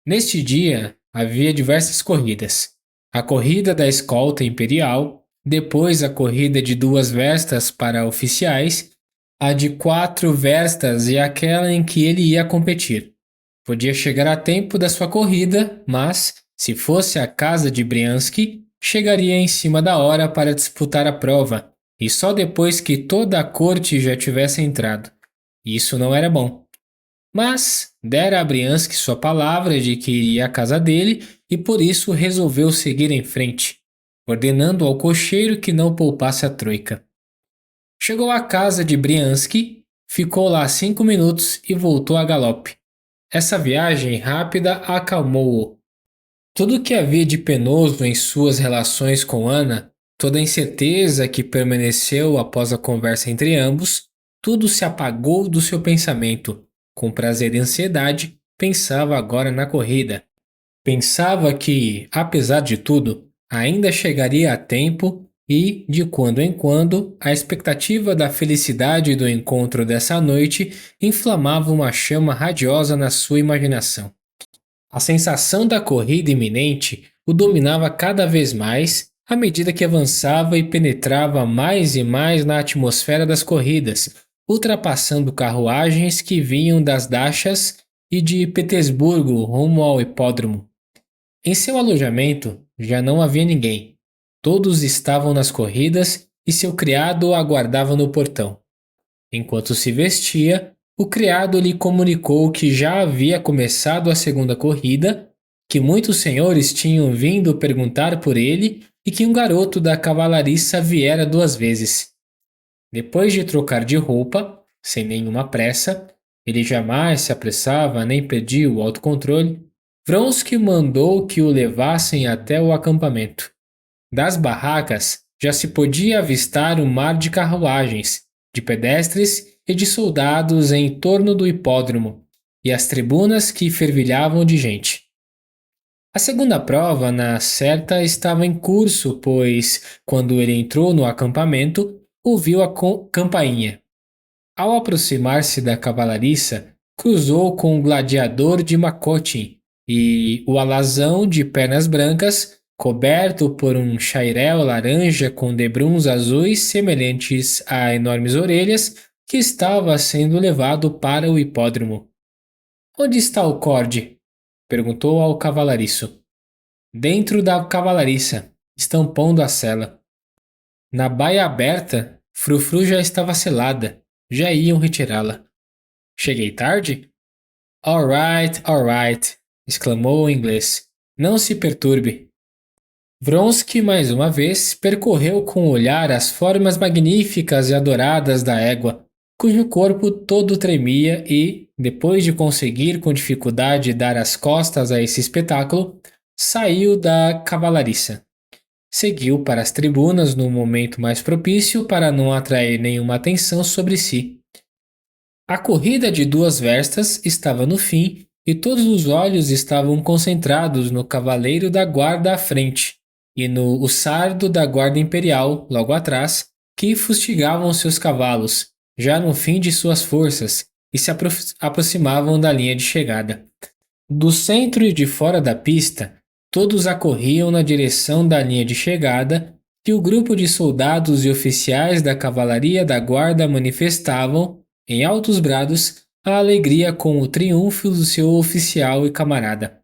Neste dia, havia diversas corridas. A corrida da escolta imperial, depois a corrida de 2 verstas para oficiais, a de 4 verstas e aquela em que ele ia competir. Podia chegar a tempo da sua corrida, mas, se fosse à casa de Briansky, chegaria em cima da hora para disputar a prova, e só depois que toda a corte já tivesse entrado. Isso não era bom. Mas dera a Briansky sua palavra de que iria à casa dele e por isso resolveu seguir em frente, ordenando ao cocheiro que não poupasse a troika. Chegou à casa de Briansky, ficou lá 5 minutos e voltou a galope. Essa viagem rápida acalmou-o. Tudo o que havia de penoso em suas relações com Ana, toda a incerteza que permaneceu após a conversa entre ambos, tudo se apagou do seu pensamento. Com prazer e ansiedade, pensava agora na corrida. Pensava que, apesar de tudo, ainda chegaria a tempo e, de quando em quando, a expectativa da felicidade do encontro dessa noite inflamava uma chama radiosa na sua imaginação. A sensação da corrida iminente o dominava cada vez mais à medida que avançava e penetrava mais e mais na atmosfera das corridas, ultrapassando carruagens que vinham das dachas e de Petersburgo rumo ao hipódromo. Em seu alojamento já não havia ninguém. Todos estavam nas corridas e seu criado o aguardava no portão. Enquanto se vestia, o criado lhe comunicou que já havia começado a segunda corrida, que muitos senhores tinham vindo perguntar por ele e que um garoto da cavalariça viera 2 vezes. Depois de trocar de roupa, sem nenhuma pressa, ele jamais se apressava nem perdia o autocontrole, Vronsky mandou que o levassem até o acampamento. Das barracas já se podia avistar um mar de carruagens, de pedestres e de soldados em torno do hipódromo, e as tribunas que fervilhavam de gente. A segunda prova, na certa, estava em curso, pois, quando ele entrou no acampamento, ouviu a campainha. Ao aproximar-se da cavalariça, cruzou com o gladiador de Makotin e o alazão de pernas brancas, coberto por um chairéu laranja com debruns azuis semelhantes a enormes orelhas, que estava sendo levado para o hipódromo. "Onde está o corde?" perguntou ao cavalariço. "Dentro da cavalariça, estampando a sela." Na baia aberta, Frufru já estava selada. Já iam retirá-la. "Cheguei tarde?" All right, exclamou em inglês. "Não se perturbe." Vronsky, mais uma vez, percorreu com o olhar as formas magníficas e adoradas da égua, cujo corpo todo tremia e, depois de conseguir com dificuldade dar as costas a esse espetáculo, saiu da cavalariça. Seguiu para as tribunas no momento mais propício para não atrair nenhuma atenção sobre si. A corrida de 2 verstas estava no fim e todos os olhos estavam concentrados no cavaleiro da guarda à frente e no hussardo da guarda imperial logo atrás, que fustigavam seus cavalos, já no fim de suas forças, e se aproximavam da linha de chegada. Do centro e de fora da pista, todos acorriam na direção da linha de chegada, que o grupo de soldados e oficiais da cavalaria da guarda manifestavam, em altos brados, a alegria com o triunfo do seu oficial e camarada.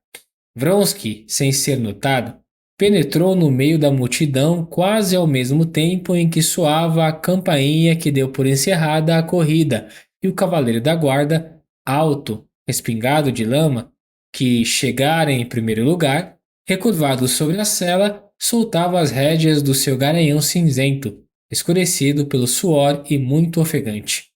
Vronsky, sem ser notado, penetrou no meio da multidão quase ao mesmo tempo em que soava a campainha que deu por encerrada a corrida, e o cavaleiro da guarda, alto, respingado de lama, que chegara em primeiro lugar, recurvado sobre a sela, soltava as rédeas do seu garanhão cinzento, escurecido pelo suor e muito ofegante.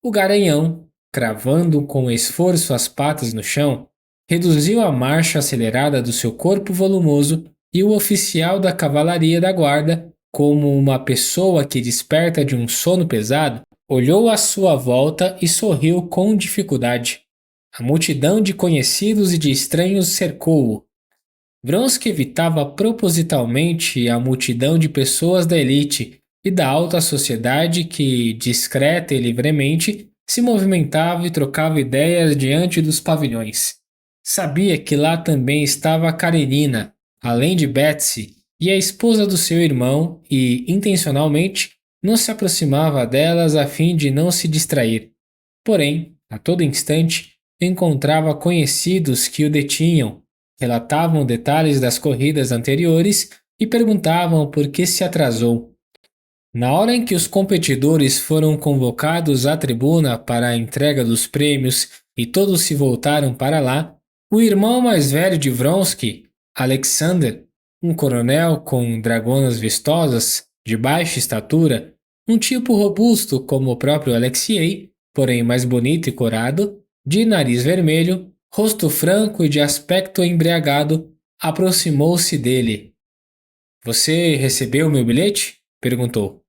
O garanhão, cravando com esforço as patas no chão, reduziu a marcha acelerada do seu corpo volumoso e o oficial da cavalaria da guarda, como uma pessoa que desperta de um sono pesado, olhou à sua volta e sorriu com dificuldade. A multidão de conhecidos e de estranhos cercou-o. Vronsky evitava propositalmente a multidão de pessoas da elite e da alta sociedade que, discreta e livremente, se movimentava e trocava ideias diante dos pavilhões. Sabia que lá também estava Karenina, além de Betsy, e a esposa do seu irmão, e, intencionalmente, não se aproximava delas a fim de não se distrair. Porém, a todo instante, encontrava conhecidos que o detinham, relatavam detalhes das corridas anteriores e perguntavam por que se atrasou. Na hora em que os competidores foram convocados à tribuna para a entrega dos prêmios e todos se voltaram para lá, o irmão mais velho de Vronsky, Alexander, um coronel com dragonas vistosas, de baixa estatura, um tipo robusto como o próprio Alexei, porém mais bonito e corado, de nariz vermelho, rosto franco e de aspecto embriagado, aproximou-se dele. "Você recebeu meu bilhete?" perguntou.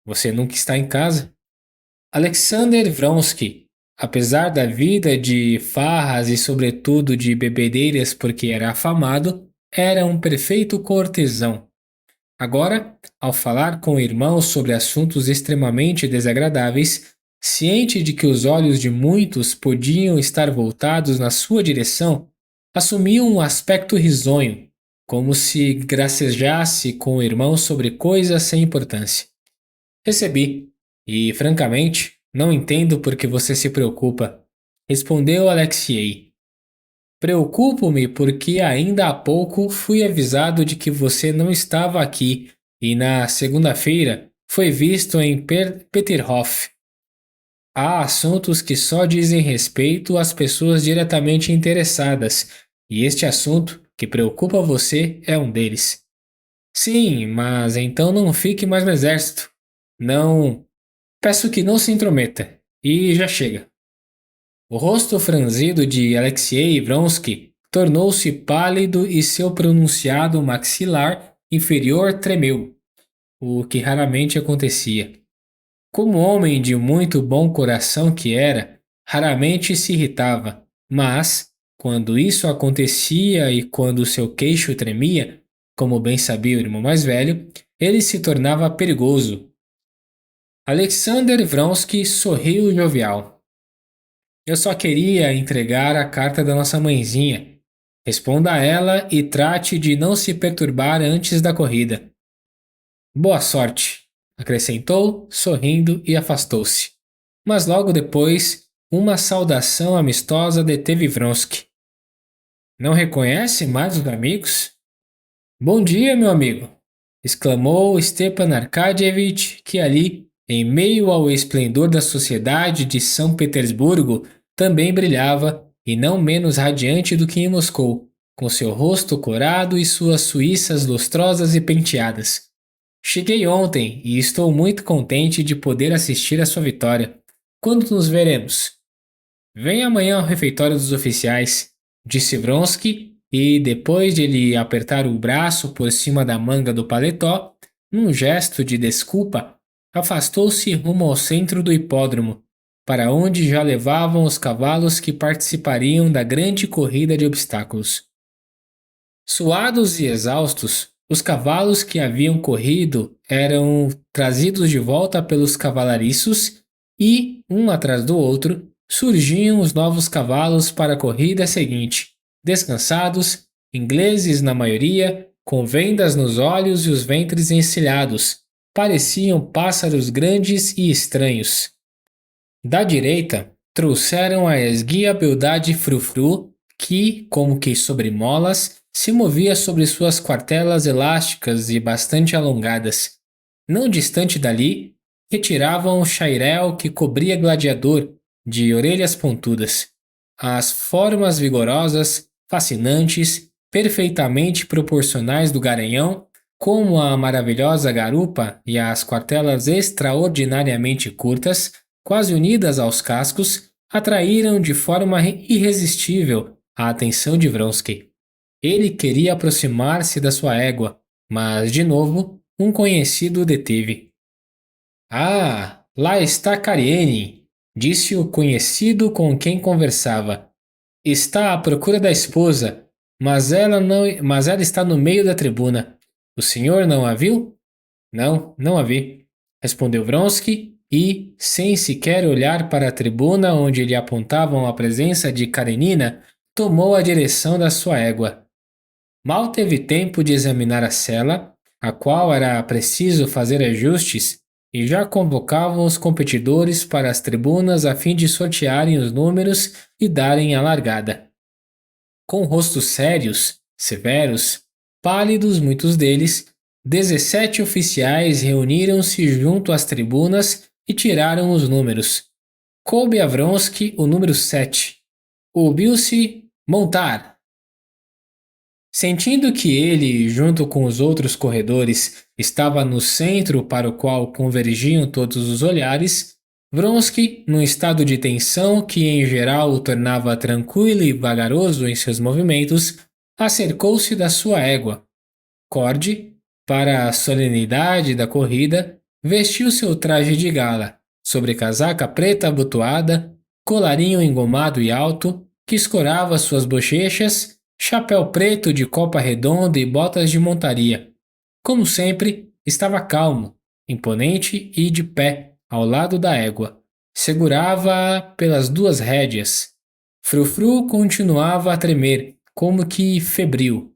"Você nunca está em casa." Alexander Vronsky, apesar da vida de farras e sobretudo de bebedeiras porque era afamado, era um perfeito cortesão. Agora, ao falar com o irmão sobre assuntos extremamente desagradáveis, ciente de que os olhos de muitos podiam estar voltados na sua direção, assumiu um aspecto risonho, como se gracejasse com o irmão sobre coisas sem importância. "Recebi, e francamente, não entendo por que você se preocupa." respondeu Alexei. Preocupo-me porque ainda há pouco fui avisado de que você não estava aqui e na segunda-feira foi visto em Peterhof. Há assuntos que só dizem respeito às pessoas diretamente interessadas, e este assunto que preocupa você é um deles. Sim, mas então não fique mais no exército. Não. Peço que não se intrometa. E já chega. O rosto franzido de Alexei Vronsky tornou-se pálido e seu pronunciado maxilar inferior tremeu, o que raramente acontecia. Como homem de muito bom coração que era, raramente se irritava, mas, quando isso acontecia e quando seu queixo tremia, como bem sabia o irmão mais velho, ele se tornava perigoso. Alexander Vronsky sorriu jovial. Eu só queria entregar a carta da nossa mãezinha. Responda a ela e trate de não se perturbar antes da corrida. Boa sorte, acrescentou, sorrindo e afastou-se. Mas logo depois, uma saudação amistosa deteve Vronsky. Não reconhece mais os amigos? Bom dia, meu amigo! Exclamou Stepan Arkadyevitch, que ali, em meio ao esplendor da sociedade de São Petersburgo, também brilhava, e não menos radiante do que em Moscou, com seu rosto corado e suas suíças lustrosas e penteadas. Cheguei ontem e estou muito contente de poder assistir à sua vitória. Quando nos veremos? Venha amanhã ao refeitório dos oficiais, disse Vronsky, e depois de lhe apertar o braço por cima da manga do paletó, num gesto de desculpa, afastou-se rumo ao centro do hipódromo, para onde já levavam os cavalos que participariam da grande corrida de obstáculos. Suados e exaustos, os cavalos que haviam corrido eram trazidos de volta pelos cavalariços e, um atrás do outro, surgiam os novos cavalos para a corrida seguinte, descansados, ingleses na maioria, com vendas nos olhos e os ventres encilhados. Pareciam pássaros grandes e estranhos. Da direita, trouxeram a esguia beldade Frufru, que, como que sobre molas, se movia sobre suas quartelas elásticas e bastante alongadas. Não distante dali, retiravam o chairel que cobria Gladiador, de orelhas pontudas. As formas vigorosas, fascinantes, perfeitamente proporcionais do garanhão, como a maravilhosa garupa e as quartelas extraordinariamente curtas, quase unidas aos cascos, atraíram de forma irresistível a atenção de Vronsky. Ele queria aproximar-se da sua égua, mas, de novo, um conhecido o deteve. Ah, lá está Karenin, disse o conhecido com quem conversava. Está à procura da esposa, mas ela está no meio da tribuna. O senhor não a viu? Não, não a vi, respondeu Vronsky e, sem sequer olhar para a tribuna onde lhe apontavam a presença de Karenina, tomou a direção da sua égua. Mal teve tempo de examinar a cela, a qual era preciso fazer ajustes, e já convocavam os competidores para as tribunas a fim de sortearem os números e darem a largada. Com rostos sérios, severos, pálidos muitos deles, 17 oficiais reuniram-se junto às tribunas e tiraram os números. Coube a Vronsky o número 7. Ouviu-se montar. Sentindo que ele, junto com os outros corredores, estava no centro para o qual convergiam todos os olhares, Vronsky, num estado de tensão que em geral o tornava tranquilo e vagaroso em seus movimentos, acercou-se da sua égua. Cord, para a solenidade da corrida, vestiu seu traje de gala, sobrecasaca preta abotoada, colarinho engomado e alto, que escorava suas bochechas, chapéu preto de copa redonda e botas de montaria. Como sempre, estava calmo, imponente e de pé, ao lado da égua. Segurava-a pelas duas rédeas. Frufru continuava a tremer, como que febril.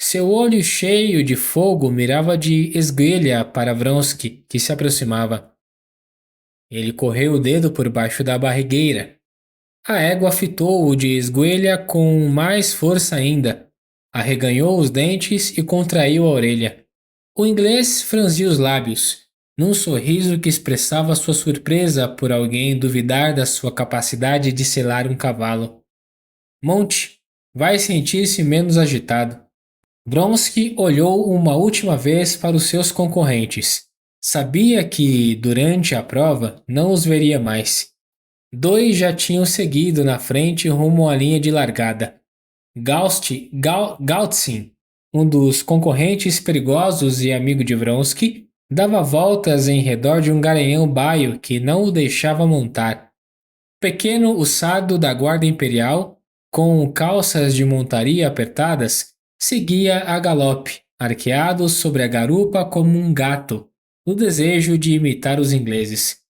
Seu olho cheio de fogo mirava de esguelha para Vronsky, que se aproximava. Ele correu o dedo por baixo da barrigueira. A égua fitou-o de esguelha com mais força ainda, arreganhou os dentes e contraiu a orelha. O inglês franziu os lábios, num sorriso que expressava sua surpresa por alguém duvidar da sua capacidade de selar um cavalo. Monte, vai sentir-se menos agitado. Vronsky olhou uma última vez para os seus concorrentes. Sabia que, durante a prova, não os veria mais. Dois já tinham seguido na frente rumo à linha de largada. Gautzin, um dos concorrentes perigosos e amigo de Vronsky, dava voltas em redor de um garanhão baio que não o deixava montar. Pequeno uçado da guarda imperial, com calças de montaria apertadas, seguia a galope, arqueado sobre a garupa como um gato, no desejo de imitar os ingleses.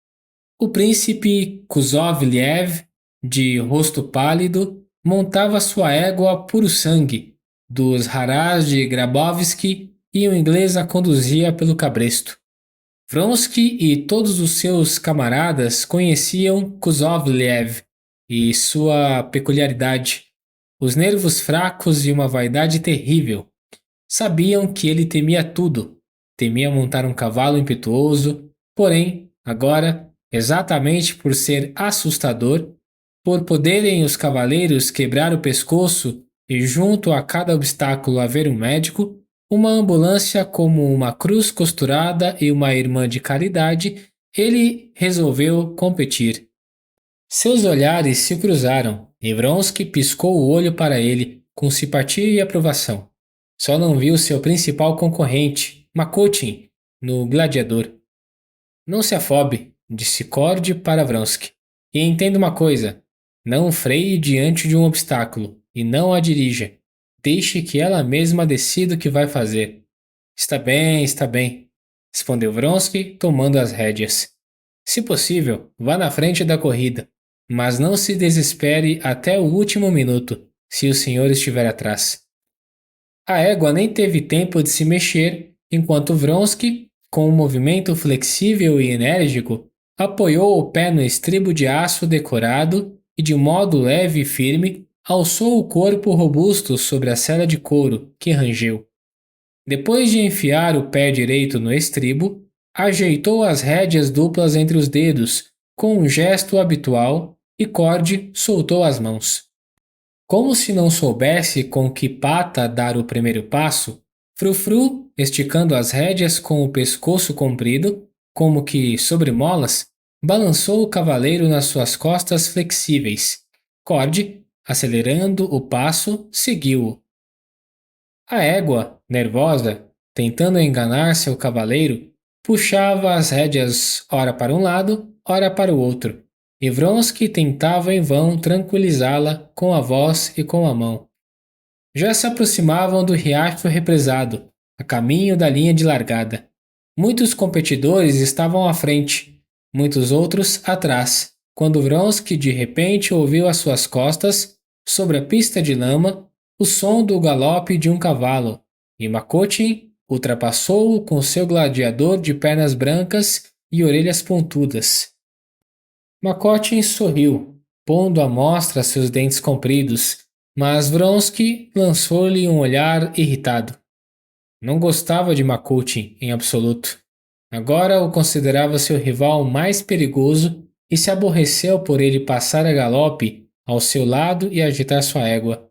O príncipe Kuzovlev, de rosto pálido, montava sua égua puro sangue, dos harás de Grabowski, e o inglês a conduzia pelo cabresto. Vronsky e todos os seus camaradas conheciam Kuzovlev e sua peculiaridade, os nervos fracos e uma vaidade terrível. Sabiam que ele temia tudo, temia montar um cavalo impetuoso, porém, agora, exatamente por ser assustador, por poderem os cavaleiros quebrar o pescoço e junto a cada obstáculo haver um médico, uma ambulância como uma cruz costurada e uma irmã de caridade, ele resolveu competir. Seus olhares se cruzaram e Vronsky piscou o olho para ele com simpatia e aprovação. Só não viu seu principal concorrente, Makotin, no gladiador. Não se afobe, disse Cord para Vronsky. E entenda uma coisa, não freie diante de um obstáculo e não a dirija. Deixe que ela mesma decida o que vai fazer. Está bem, respondeu Vronsky, tomando as rédeas. Se possível, vá na frente da corrida, mas não se desespere até o último minuto, se o senhor estiver atrás. A égua nem teve tempo de se mexer, enquanto Vronsky, com um movimento flexível e enérgico, apoiou o pé no estribo de aço decorado e, de modo leve e firme, alçou o corpo robusto sobre a sela de couro, que rangeu. Depois de enfiar o pé direito no estribo, ajeitou as rédeas duplas entre os dedos, com um gesto habitual, e Cord soltou as mãos. Como se não soubesse com que pata dar o primeiro passo, Frufru, esticando as rédeas com o pescoço comprido, como que sobre molas, balançou o cavaleiro nas suas costas flexíveis. Cord, acelerando o passo, seguiu-o. A égua, nervosa, tentando enganar seu cavaleiro, puxava as rédeas ora para um lado, ora para o outro, e Vronsky tentava em vão tranquilizá-la com a voz e com a mão. Já se aproximavam do riacho represado, a caminho da linha de largada. Muitos competidores estavam à frente, muitos outros atrás, quando Vronsky de repente ouviu às suas costas, sobre a pista de lama, o som do galope de um cavalo, e Makotin ultrapassou-o com seu gladiador de pernas brancas e orelhas pontudas. Makotin sorriu, pondo à mostra seus dentes compridos, mas Vronsky lançou-lhe um olhar irritado. Não gostava de Makotin em absoluto. Agora o considerava seu rival mais perigoso e se aborreceu por ele passar a galope ao seu lado e agitar sua égua.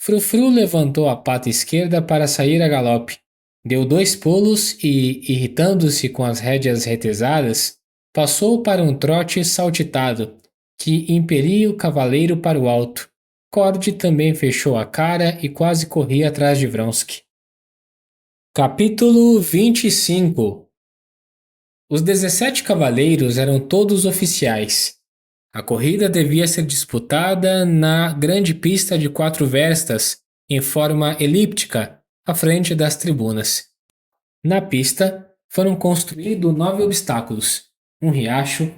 Frufru levantou a pata esquerda para sair a galope. Deu 2 pulos e, irritando-se com as rédeas retesadas, passou para um trote saltitado, que impelia o cavaleiro para o alto. Cord também fechou a cara e quase corria atrás de Vronsky. Capítulo 25. Os 17 cavaleiros eram todos oficiais. A corrida devia ser disputada na grande pista de 4 verstas, em forma elíptica, à frente das tribunas. Na pista foram construídos 9 obstáculos, um riacho,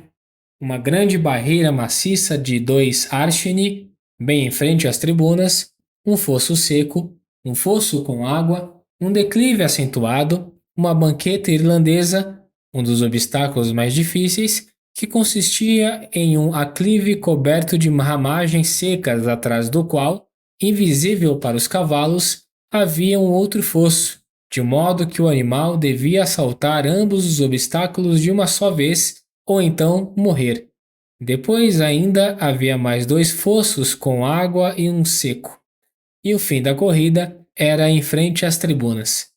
uma grande barreira maciça de 2 arshini, bem em frente às tribunas, um fosso seco, um fosso com água, um declive acentuado, uma banqueta irlandesa, um dos obstáculos mais difíceis, que consistia em um aclive coberto de ramagens secas, atrás do qual, invisível para os cavalos, havia um outro fosso, de modo que o animal devia saltar ambos os obstáculos de uma só vez, ou então morrer. Depois ainda havia mais 2 fossos com água e um seco. E o fim da corrida era em frente às tribunas.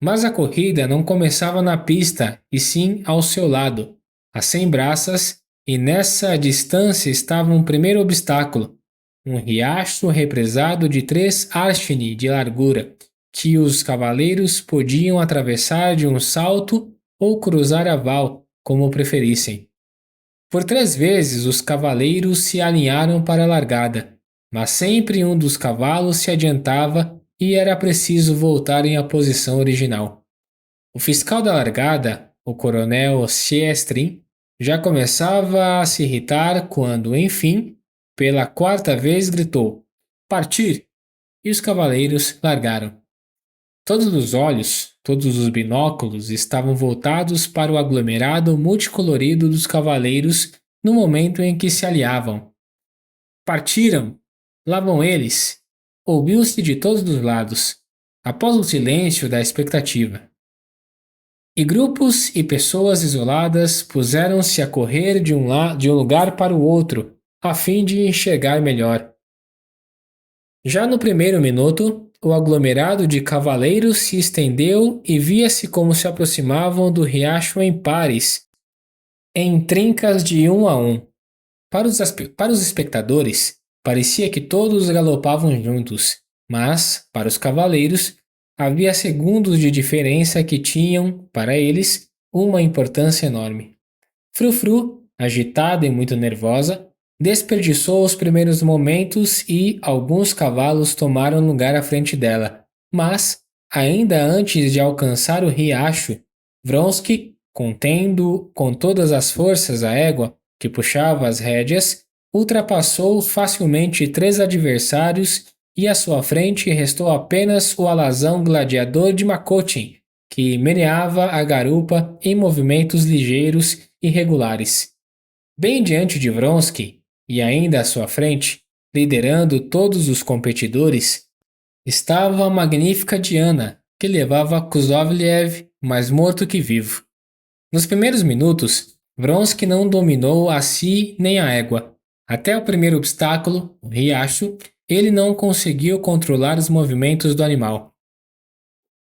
Mas a corrida não começava na pista, e sim ao seu lado, a 100 braças, e nessa distância estava um primeiro obstáculo, um riacho represado de 3 arshini de largura, que os cavaleiros podiam atravessar de um salto ou cruzar a val, como preferissem. Por 3 vezes os cavaleiros se alinharam para a largada, mas sempre um dos cavalos se adiantava e era preciso voltarem à posição original. O fiscal da largada, o coronel Siestrin, já começava a se irritar quando, enfim, pela 4ª vez gritou: "Partir!" E os cavaleiros largaram. Todos os olhos, todos os binóculos estavam voltados para o aglomerado multicolorido dos cavaleiros no momento em que se aliavam. Partiram! Lá vão eles! Ouviu-se de todos os lados, após o silêncio da expectativa. E grupos e pessoas isoladas puseram-se a correr de um lugar para o outro, a fim de enxergar melhor. Já no primeiro minuto, o aglomerado de cavaleiros se estendeu e via-se como se aproximavam do riacho em pares, em trincas de 1 a 1. Para os espectadores, parecia que todos galopavam juntos, mas, para os cavaleiros, havia segundos de diferença que tinham, para eles, uma importância enorme. Frufru, agitada e muito nervosa, desperdiçou os primeiros momentos e alguns cavalos tomaram lugar à frente dela, mas, ainda antes de alcançar o riacho, Vronsky, contendo com todas as forças a égua que puxava as rédeas, ultrapassou facilmente 3 adversários e à sua frente restou apenas o alazão gladiador de Makotin, que meneava a garupa em movimentos ligeiros e regulares. Bem diante de Vronsky, e ainda à sua frente, liderando todos os competidores, estava a magnífica Diana, que levava Kuzovlev mais morto que vivo. Nos primeiros minutos, Vronsky não dominou a si nem a égua. Até o primeiro obstáculo, o riacho, ele não conseguiu controlar os movimentos do animal.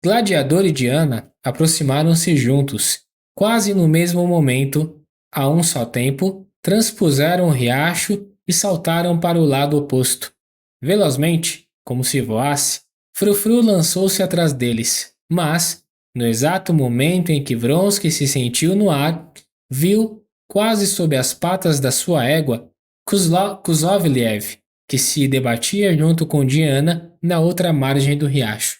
Gladiador e Diana aproximaram-se juntos, quase no mesmo momento, a um só tempo, transpuseram o riacho e saltaram para o lado oposto. Velozmente, como se voasse, Frufru lançou-se atrás deles, mas, no exato momento em que Vronsky se sentiu no ar, viu, quase sob as patas da sua égua, Kuzovlev, que se debatia junto com Diana na outra margem do riacho.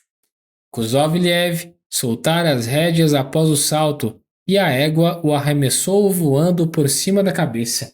Kuzovlev soltara as rédeas após o salto e a égua o arremessou voando por cima da cabeça.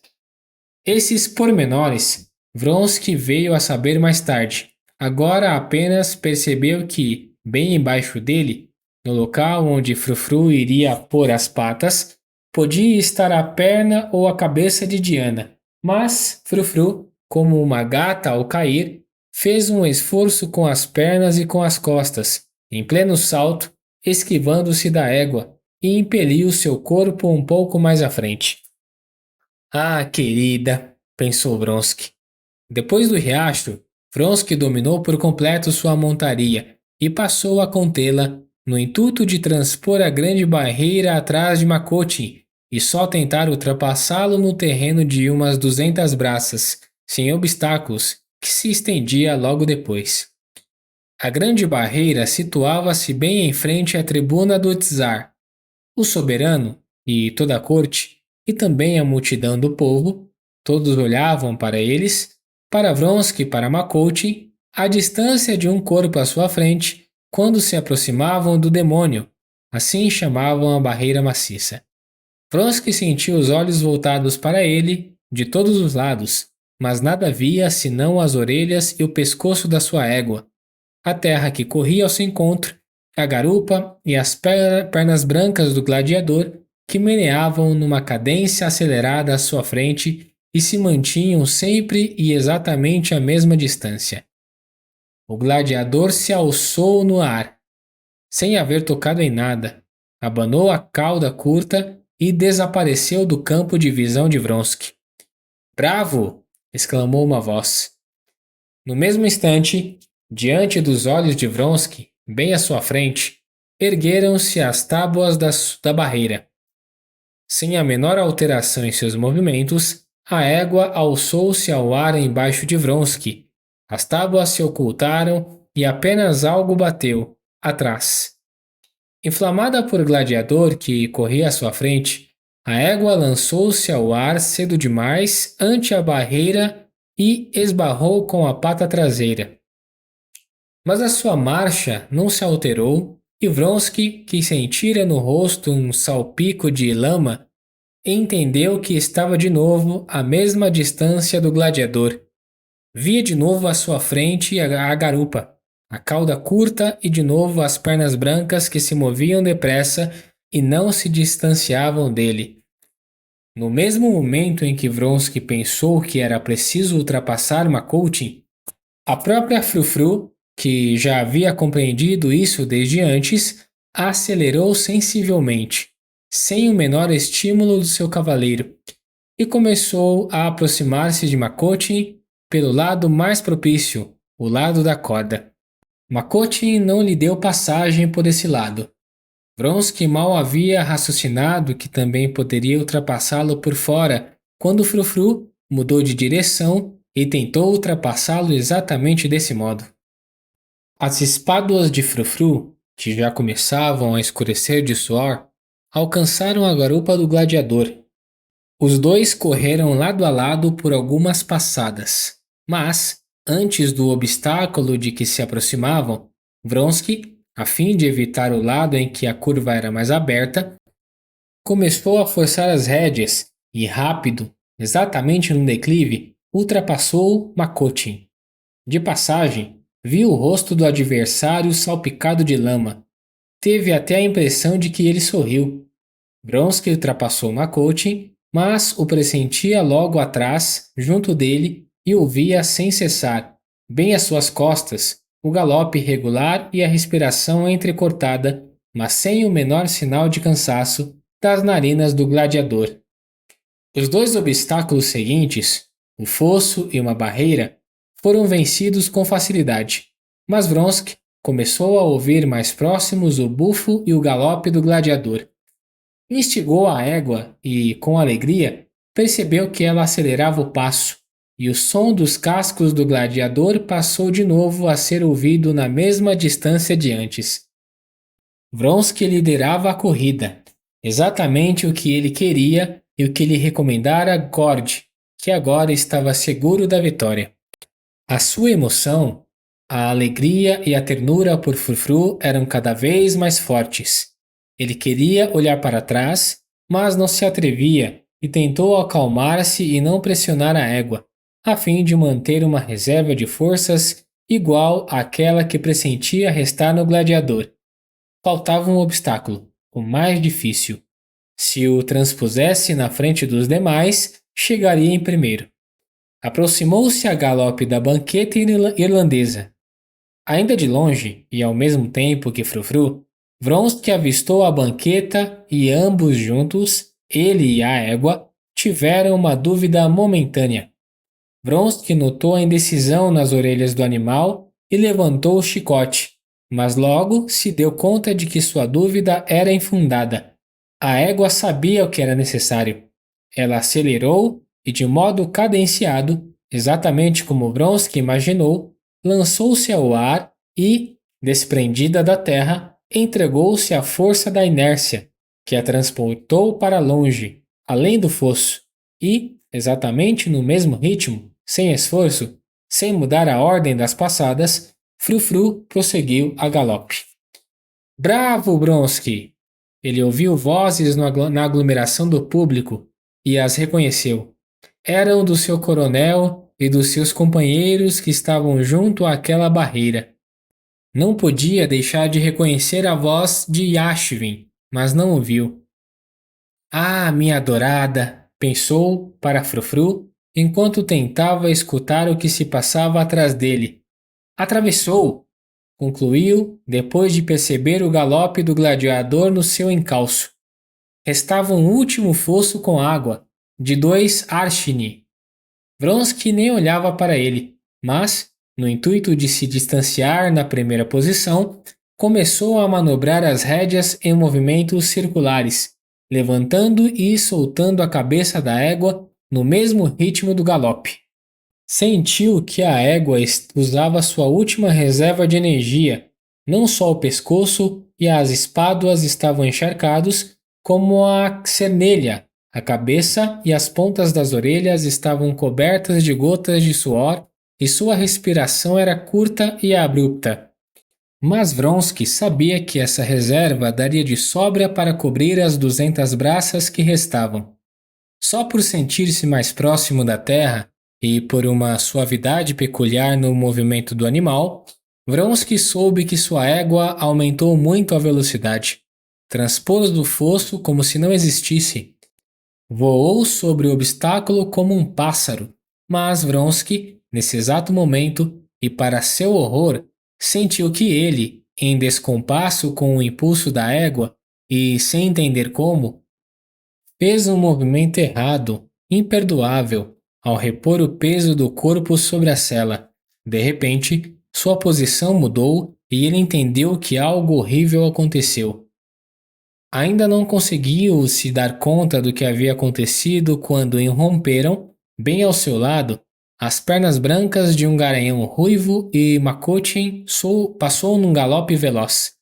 Esses pormenores Vronsky veio a saber mais tarde. Agora apenas percebeu que, bem embaixo dele, no local onde Frufru iria pôr as patas, podia estar a perna ou a cabeça de Diana, mas Frufru, como uma gata ao cair, fez um esforço com as pernas e com as costas, em pleno salto, esquivando-se da égua, e impeliu seu corpo um pouco mais à frente. Ah, querida, pensou Vronsky. Depois do riacho, Vronsky dominou por completo sua montaria e passou a contê-la, no intuito de transpor a grande barreira atrás de Makotin e só tentar ultrapassá-lo no terreno de umas 200 braças, sem obstáculos, que se estendia logo depois. A grande barreira situava-se bem em frente à tribuna do Tsar. O soberano e toda a corte, e também a multidão do povo, todos olhavam para eles, para Vronsky e para Makotin, à distância de um corpo à sua frente, quando se aproximavam do demônio, assim chamavam a barreira maciça. Vronsky sentiu os olhos voltados para ele, de todos os lados, mas nada via senão as orelhas e o pescoço da sua égua, a terra que corria ao seu encontro, a garupa e as pernas brancas do gladiador, que meneavam numa cadência acelerada à sua frente e se mantinham sempre e exatamente à mesma distância. O gladiador se alçou no ar, sem haver tocado em nada, abanou a cauda curta e desapareceu do campo de visão de Vronsky. Bravo! Exclamou uma voz. No mesmo instante, diante dos olhos de Vronsky, bem à sua frente, ergueram-se as tábuas da barreira. Sem a menor alteração em seus movimentos, a égua alçou-se ao ar embaixo de Vronsky. As tábuas se ocultaram e apenas algo bateu, atrás. Inflamada por gladiador que corria à sua frente, a égua lançou-se ao ar cedo demais ante a barreira e esbarrou com a pata traseira. Mas a sua marcha não se alterou e Vronsky, que sentira no rosto um salpico de lama, entendeu que estava de novo à mesma distância do gladiador. Via de novo à sua frente a garupa, a cauda curta e de novo as pernas brancas que se moviam depressa e não se distanciavam dele. No mesmo momento em que Vronsky pensou que era preciso ultrapassar Makotin, a própria Frufru, que já havia compreendido isso desde antes, acelerou sensivelmente, sem o menor estímulo do seu cavaleiro, e começou a aproximar-se de Makotin pelo lado mais propício, o lado da corda. Makotin não lhe deu passagem por esse lado. Vronsky mal havia raciocinado que também poderia ultrapassá-lo por fora, quando Frufru mudou de direção e tentou ultrapassá-lo exatamente desse modo. As espáduas de Frufru, que já começavam a escurecer de suor, alcançaram a garupa do gladiador. Os dois correram lado a lado por algumas passadas, mas, antes do obstáculo de que se aproximavam, Vronsky, a fim de evitar o lado em que a curva era mais aberta, começou a forçar as rédeas e, rápido, exatamente no declive, ultrapassou Makotin. De passagem, viu o rosto do adversário salpicado de lama. Teve até a impressão de que ele sorriu. Vronsky ultrapassou Makotin, mas o pressentia logo atrás, junto dele, e ouvia sem cessar, bem às suas costas, o galope irregular e a respiração entrecortada, mas sem o menor sinal de cansaço, das narinas do gladiador. Os dois obstáculos seguintes, o fosso e uma barreira, foram vencidos com facilidade, mas Vronsky começou a ouvir mais próximos o bufo e o galope do gladiador. Instigou a égua e, com alegria, percebeu que ela acelerava o passo, e o som dos cascos do gladiador passou de novo a ser ouvido na mesma distância de antes. Vronsky liderava a corrida, exatamente o que ele queria e o que lhe recomendara Gord, que agora estava seguro da vitória. A sua emoção, a alegria e a ternura por Frufru eram cada vez mais fortes. Ele queria olhar para trás, mas não se atrevia e tentou acalmar-se e não pressionar a égua, a fim de manter uma reserva de forças igual àquela que pressentia restar no gladiador. Faltava um obstáculo, o mais difícil. Se o transpusesse na frente dos demais, chegaria em primeiro. Aproximou-se a galope da banqueta irlandesa. Ainda de longe, e ao mesmo tempo que Frufru, Vronsky avistou a banqueta e ambos juntos, ele e a égua, tiveram uma dúvida momentânea. Vronsky notou a indecisão nas orelhas do animal e levantou o chicote, mas logo se deu conta de que sua dúvida era infundada. A égua sabia o que era necessário. Ela acelerou e, de modo cadenciado, exatamente como Vronsky imaginou, lançou-se ao ar e, desprendida da terra, entregou-se à força da inércia, que a transportou para longe, além do fosso, e, exatamente no mesmo ritmo, sem esforço, sem mudar a ordem das passadas, Frufru prosseguiu a galope. Bravo, Vronsky! Ele ouviu vozes na aglomeração do público e as reconheceu. Eram do seu coronel e dos seus companheiros que estavam junto àquela barreira. Não podia deixar de reconhecer a voz de Yashvin, mas não o viu. Ah, minha adorada! Pensou para Frufru, enquanto tentava escutar o que se passava atrás dele. Atravessou! Concluiu, depois de perceber o galope do gladiador no seu encalço. Restava um último fosso com água, de 2 arshini. Vronsky nem olhava para ele, mas, no intuito de se distanciar na primeira posição, começou a manobrar as rédeas em movimentos circulares, levantando e soltando a cabeça da égua no mesmo ritmo do galope. Sentiu que a égua usava sua última reserva de energia. Não só o pescoço e as espáduas estavam encharcados, como a cernelha. A cabeça e as pontas das orelhas estavam cobertas de gotas de suor e sua respiração era curta e abrupta. Mas Vronsky sabia que essa reserva daria de sobra para cobrir as 200 braças que restavam. Só por sentir-se mais próximo da terra e por uma suavidade peculiar no movimento do animal, Vronsky soube que sua égua aumentou muito a velocidade. Transpôs do fosso como se não existisse. Voou sobre o obstáculo como um pássaro, mas Vronsky, nesse exato momento, e para seu horror, sentiu que ele, em descompasso com o impulso da égua e sem entender como, fez um movimento errado, imperdoável, ao repor o peso do corpo sobre a sela. De repente, sua posição mudou e ele entendeu que algo horrível aconteceu. Ainda não conseguiu se dar conta do que havia acontecido quando irromperam, bem ao seu lado, as pernas brancas de um garanhão ruivo e Makotin passou num galope veloz.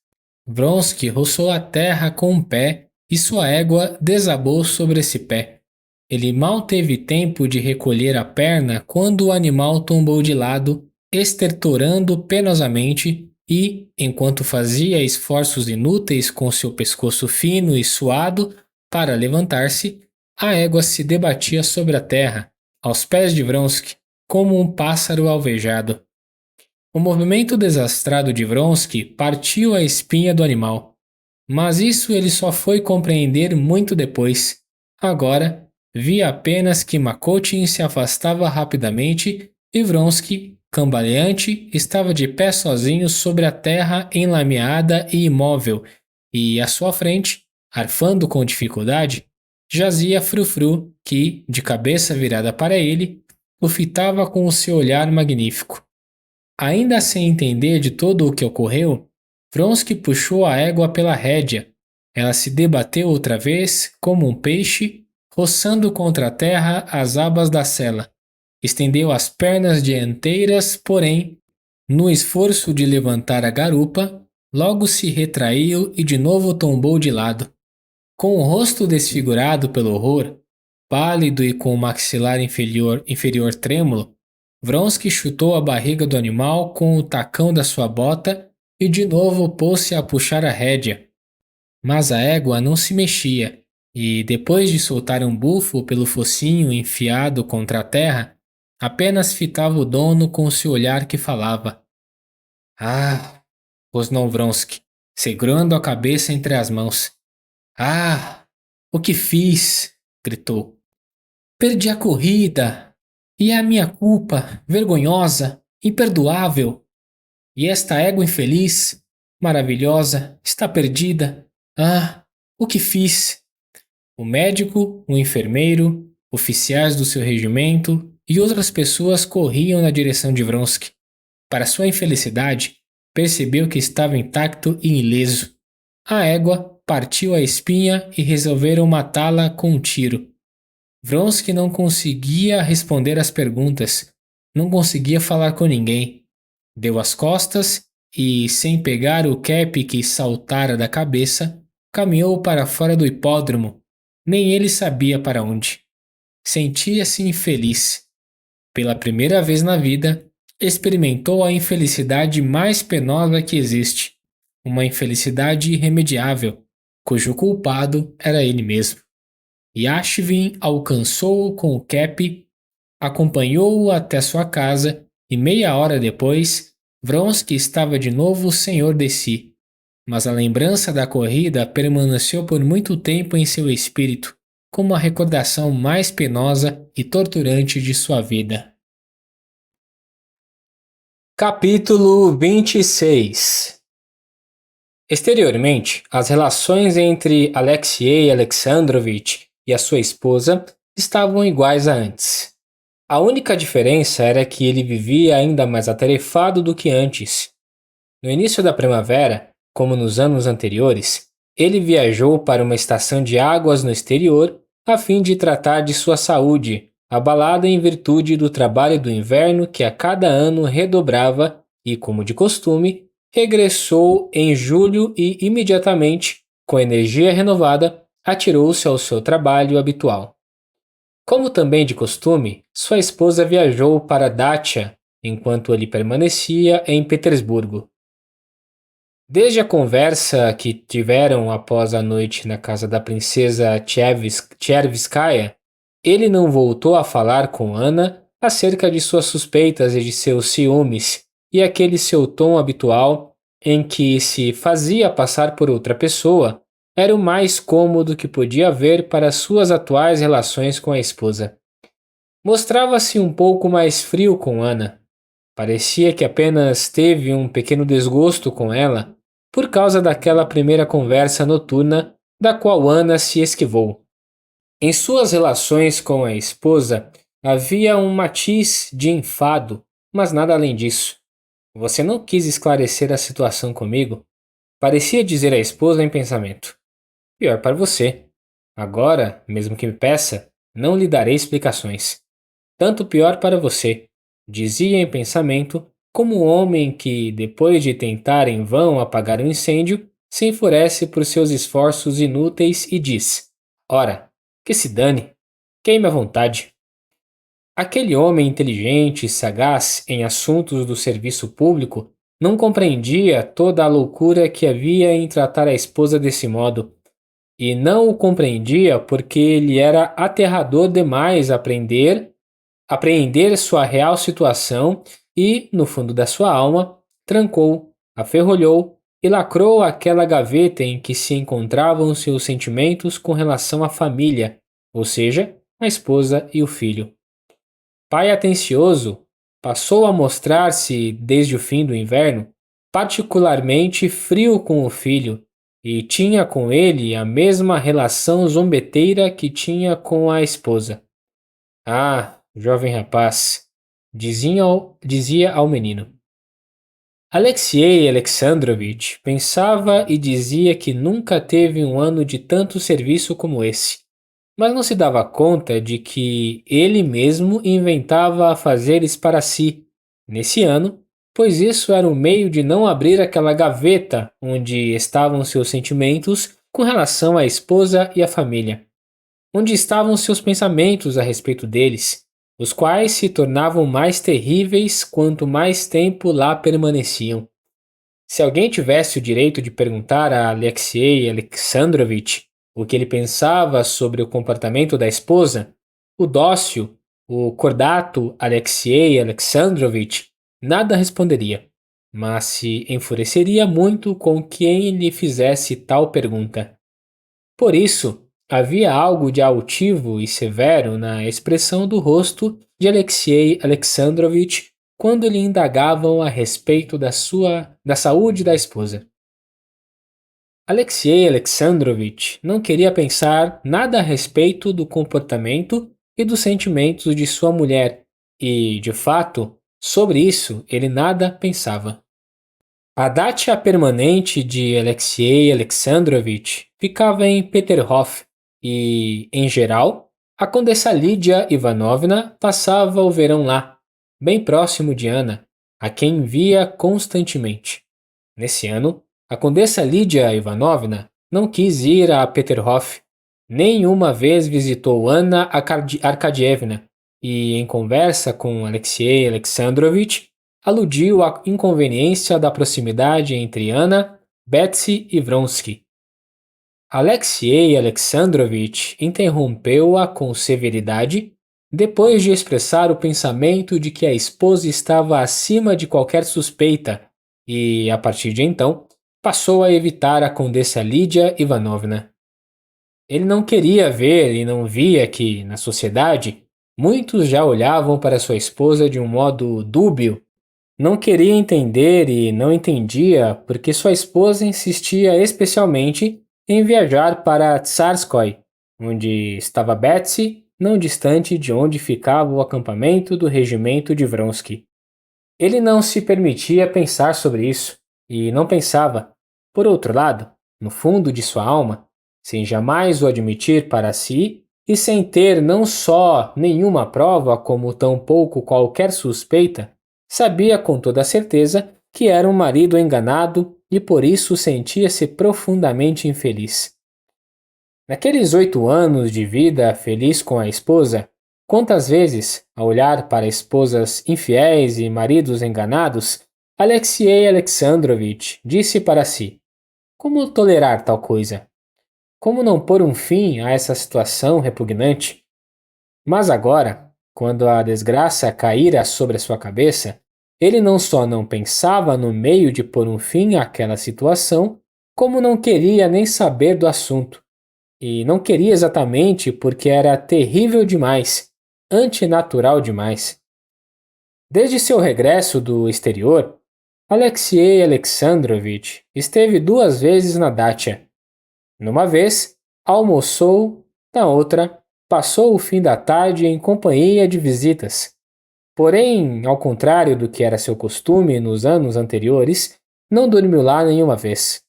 Vronsky roçou a terra com um pé e sua égua desabou sobre esse pé. Ele mal teve tempo de recolher a perna quando o animal tombou de lado, estertorando penosamente e, enquanto fazia esforços inúteis com seu pescoço fino e suado para levantar-se, a égua se debatia sobre a terra, aos pés de Vronsky, como um pássaro alvejado. O movimento desastrado de Vronsky partiu a espinha do animal. Mas isso ele só foi compreender muito depois. Agora, via apenas que Makotin se afastava rapidamente e Vronsky, cambaleante, estava de pé sozinho sobre a terra enlameada e imóvel, e à sua frente, arfando com dificuldade, jazia Frufru, que, de cabeça virada para ele, o fitava com o seu olhar magnífico. Ainda sem entender de todo o que ocorreu, Vronsky puxou a égua pela rédea. Ela se debateu outra vez, como um peixe, roçando contra a terra as abas da sela. Estendeu as pernas dianteiras, porém, no esforço de levantar a garupa, logo se retraiu e de novo tombou de lado. Com o rosto desfigurado pelo horror, pálido e com o maxilar inferior trêmulo, Vronsky chutou a barriga do animal com o tacão da sua bota e de novo pôs-se a puxar a rédea. Mas a égua não se mexia, e depois de soltar um bufo pelo focinho enfiado contra a terra, apenas fitava o dono com seu olhar que falava. Ah! Rosnou Vronsky, segurando a cabeça entre as mãos. Ah! O que fiz? Gritou. Perdi a corrida! E é a minha culpa, vergonhosa, imperdoável. E esta égua infeliz, maravilhosa, está perdida. Ah, o que fiz? O médico, o enfermeiro, oficiais do seu regimento e outras pessoas corriam na direção de Vronsky. Para sua infelicidade, percebeu que estava intacto e ileso. A égua partiu a espinha e resolveram matá-la com um tiro. Vronsky não conseguia responder às perguntas, não conseguia falar com ninguém. Deu as costas e, sem pegar o cap que saltara da cabeça, caminhou para fora do hipódromo. Nem ele sabia para onde. Sentia-se infeliz. Pela primeira vez na vida, experimentou a infelicidade mais penosa que existe. Uma infelicidade irremediável, cujo culpado era ele mesmo. Yashvin alcançou-o com o cap, acompanhou-o até sua casa e meia hora depois, Vronsky estava de novo senhor de si. mas a lembrança da corrida permaneceu por muito tempo em seu espírito, como a recordação mais penosa e torturante de sua vida. Capítulo 26. Exteriormente, as relações entre Alexei Alexandrovich e a sua esposa estavam iguais a antes. A única diferença era que ele vivia ainda mais atarefado do que antes. No início da primavera, como nos anos anteriores, ele viajou para uma estação de águas no exterior a fim de tratar de sua saúde, abalada em virtude do trabalho do inverno que a cada ano redobrava e, como de costume, regressou em julho e imediatamente, com energia renovada, atirou-se ao seu trabalho habitual. Como também de costume, sua esposa viajou para Dacha enquanto ele permanecia em Petersburgo. Desde a conversa que tiveram após a noite na casa da princesa Tchervskaya, ele não voltou a falar com Anna acerca de suas suspeitas e de seus ciúmes, e aquele seu tom habitual em que se fazia passar por outra pessoa era o mais cômodo que podia haver para suas atuais relações com a esposa. Mostrava-se um pouco mais frio com Anna. Parecia que apenas teve um pequeno desgosto com ela por causa daquela primeira conversa noturna da qual Anna se esquivou. Em suas relações com a esposa havia um matiz de enfado, mas nada além disso. Você não quis esclarecer a situação comigo? Parecia dizer à esposa em pensamento. Pior para você. Agora, mesmo que me peça, não lhe darei explicações. Tanto pior para você, dizia em pensamento, como um homem que, depois de tentar em vão apagar um incêndio, se enfurece por seus esforços inúteis e diz: Ora, que se dane, queime à vontade. Aquele homem inteligente e sagaz em assuntos do serviço público não compreendia toda a loucura que havia em tratar a esposa desse modo. E não o compreendia porque ele era aterrador demais apreender sua real situação e, no fundo da sua alma, trancou, aferrolhou e lacrou aquela gaveta em que se encontravam seus sentimentos com relação à família, ou seja, a esposa e o filho. Pai atencioso, passou a mostrar-se, desde o fim do inverno, particularmente frio com o filho, e tinha com ele a mesma relação zombeteira que tinha com a esposa. Ah, jovem rapaz, dizia ao menino. Alexei Alexandrovich pensava e dizia que nunca teve um ano de tanto serviço como esse, mas não se dava conta de que ele mesmo inventava afazeres para si, nesse ano, pois isso era um meio de não abrir aquela gaveta onde estavam seus sentimentos com relação à esposa e à família, onde estavam seus pensamentos a respeito deles, os quais se tornavam mais terríveis quanto mais tempo lá permaneciam. Se alguém tivesse o direito de perguntar a Alexei Alexandrovich o que ele pensava sobre o comportamento da esposa, o dócil, o cordato Alexei Alexandrovich nada responderia, mas se enfureceria muito com quem lhe fizesse tal pergunta. Por isso, havia algo de altivo e severo na expressão do rosto de Alexei Alexandrovich quando lhe indagavam a respeito da saúde da esposa. Alexei Alexandrovich não queria pensar nada a respeito do comportamento e dos sentimentos de sua mulher, e, de fato, sobre isso ele nada pensava. A dacha permanente de Alexei Alexandrovich ficava em Peterhof e, em geral, a condessa Lídia Ivanovna passava o verão lá, bem próximo de Anna, a quem via constantemente. Nesse ano, a condessa Lídia Ivanovna não quis ir a Peterhof, nem uma vez visitou Anna Arkadievna e, em conversa com Alexei Alexandrovich, aludiu à inconveniência da proximidade entre Anna, Betsy e Vronsky. Alexei Alexandrovich interrompeu-a com severidade, depois de expressar o pensamento de que a esposa estava acima de qualquer suspeita e, a partir de então, passou a evitar a condessa Lídia Ivanovna. Ele não queria ver e não via que, na sociedade, muitos já olhavam para sua esposa de um modo dúbio. Não queria entender e não entendia porque sua esposa insistia especialmente em viajar para Tsarskoye, onde estava Betsy, não distante de onde ficava o acampamento do regimento de Vronsky. Ele não se permitia pensar sobre isso, e não pensava, por outro lado, no fundo de sua alma, sem jamais o admitir para si e sem ter não só nenhuma prova, como tampouco qualquer suspeita, sabia com toda certeza que era um marido enganado e por isso sentia-se profundamente infeliz. Naqueles 8 anos de vida feliz com a esposa, quantas vezes, ao olhar para esposas infiéis e maridos enganados, Alexei Alexandrovitch disse para si: como tolerar tal coisa? Como não pôr um fim a essa situação repugnante? Mas agora, quando a desgraça caíra sobre a sua cabeça, ele não só não pensava no meio de pôr um fim àquela situação, como não queria nem saber do assunto. E não queria exatamente porque era terrível demais, antinatural demais. Desde seu regresso do exterior, Alexei Alexandrovitch esteve 2 vezes na Dátia. Numa vez, almoçou, na outra, passou o fim da tarde em companhia de visitas. Porém, ao contrário do que era seu costume nos anos anteriores, não dormiu lá nenhuma vez.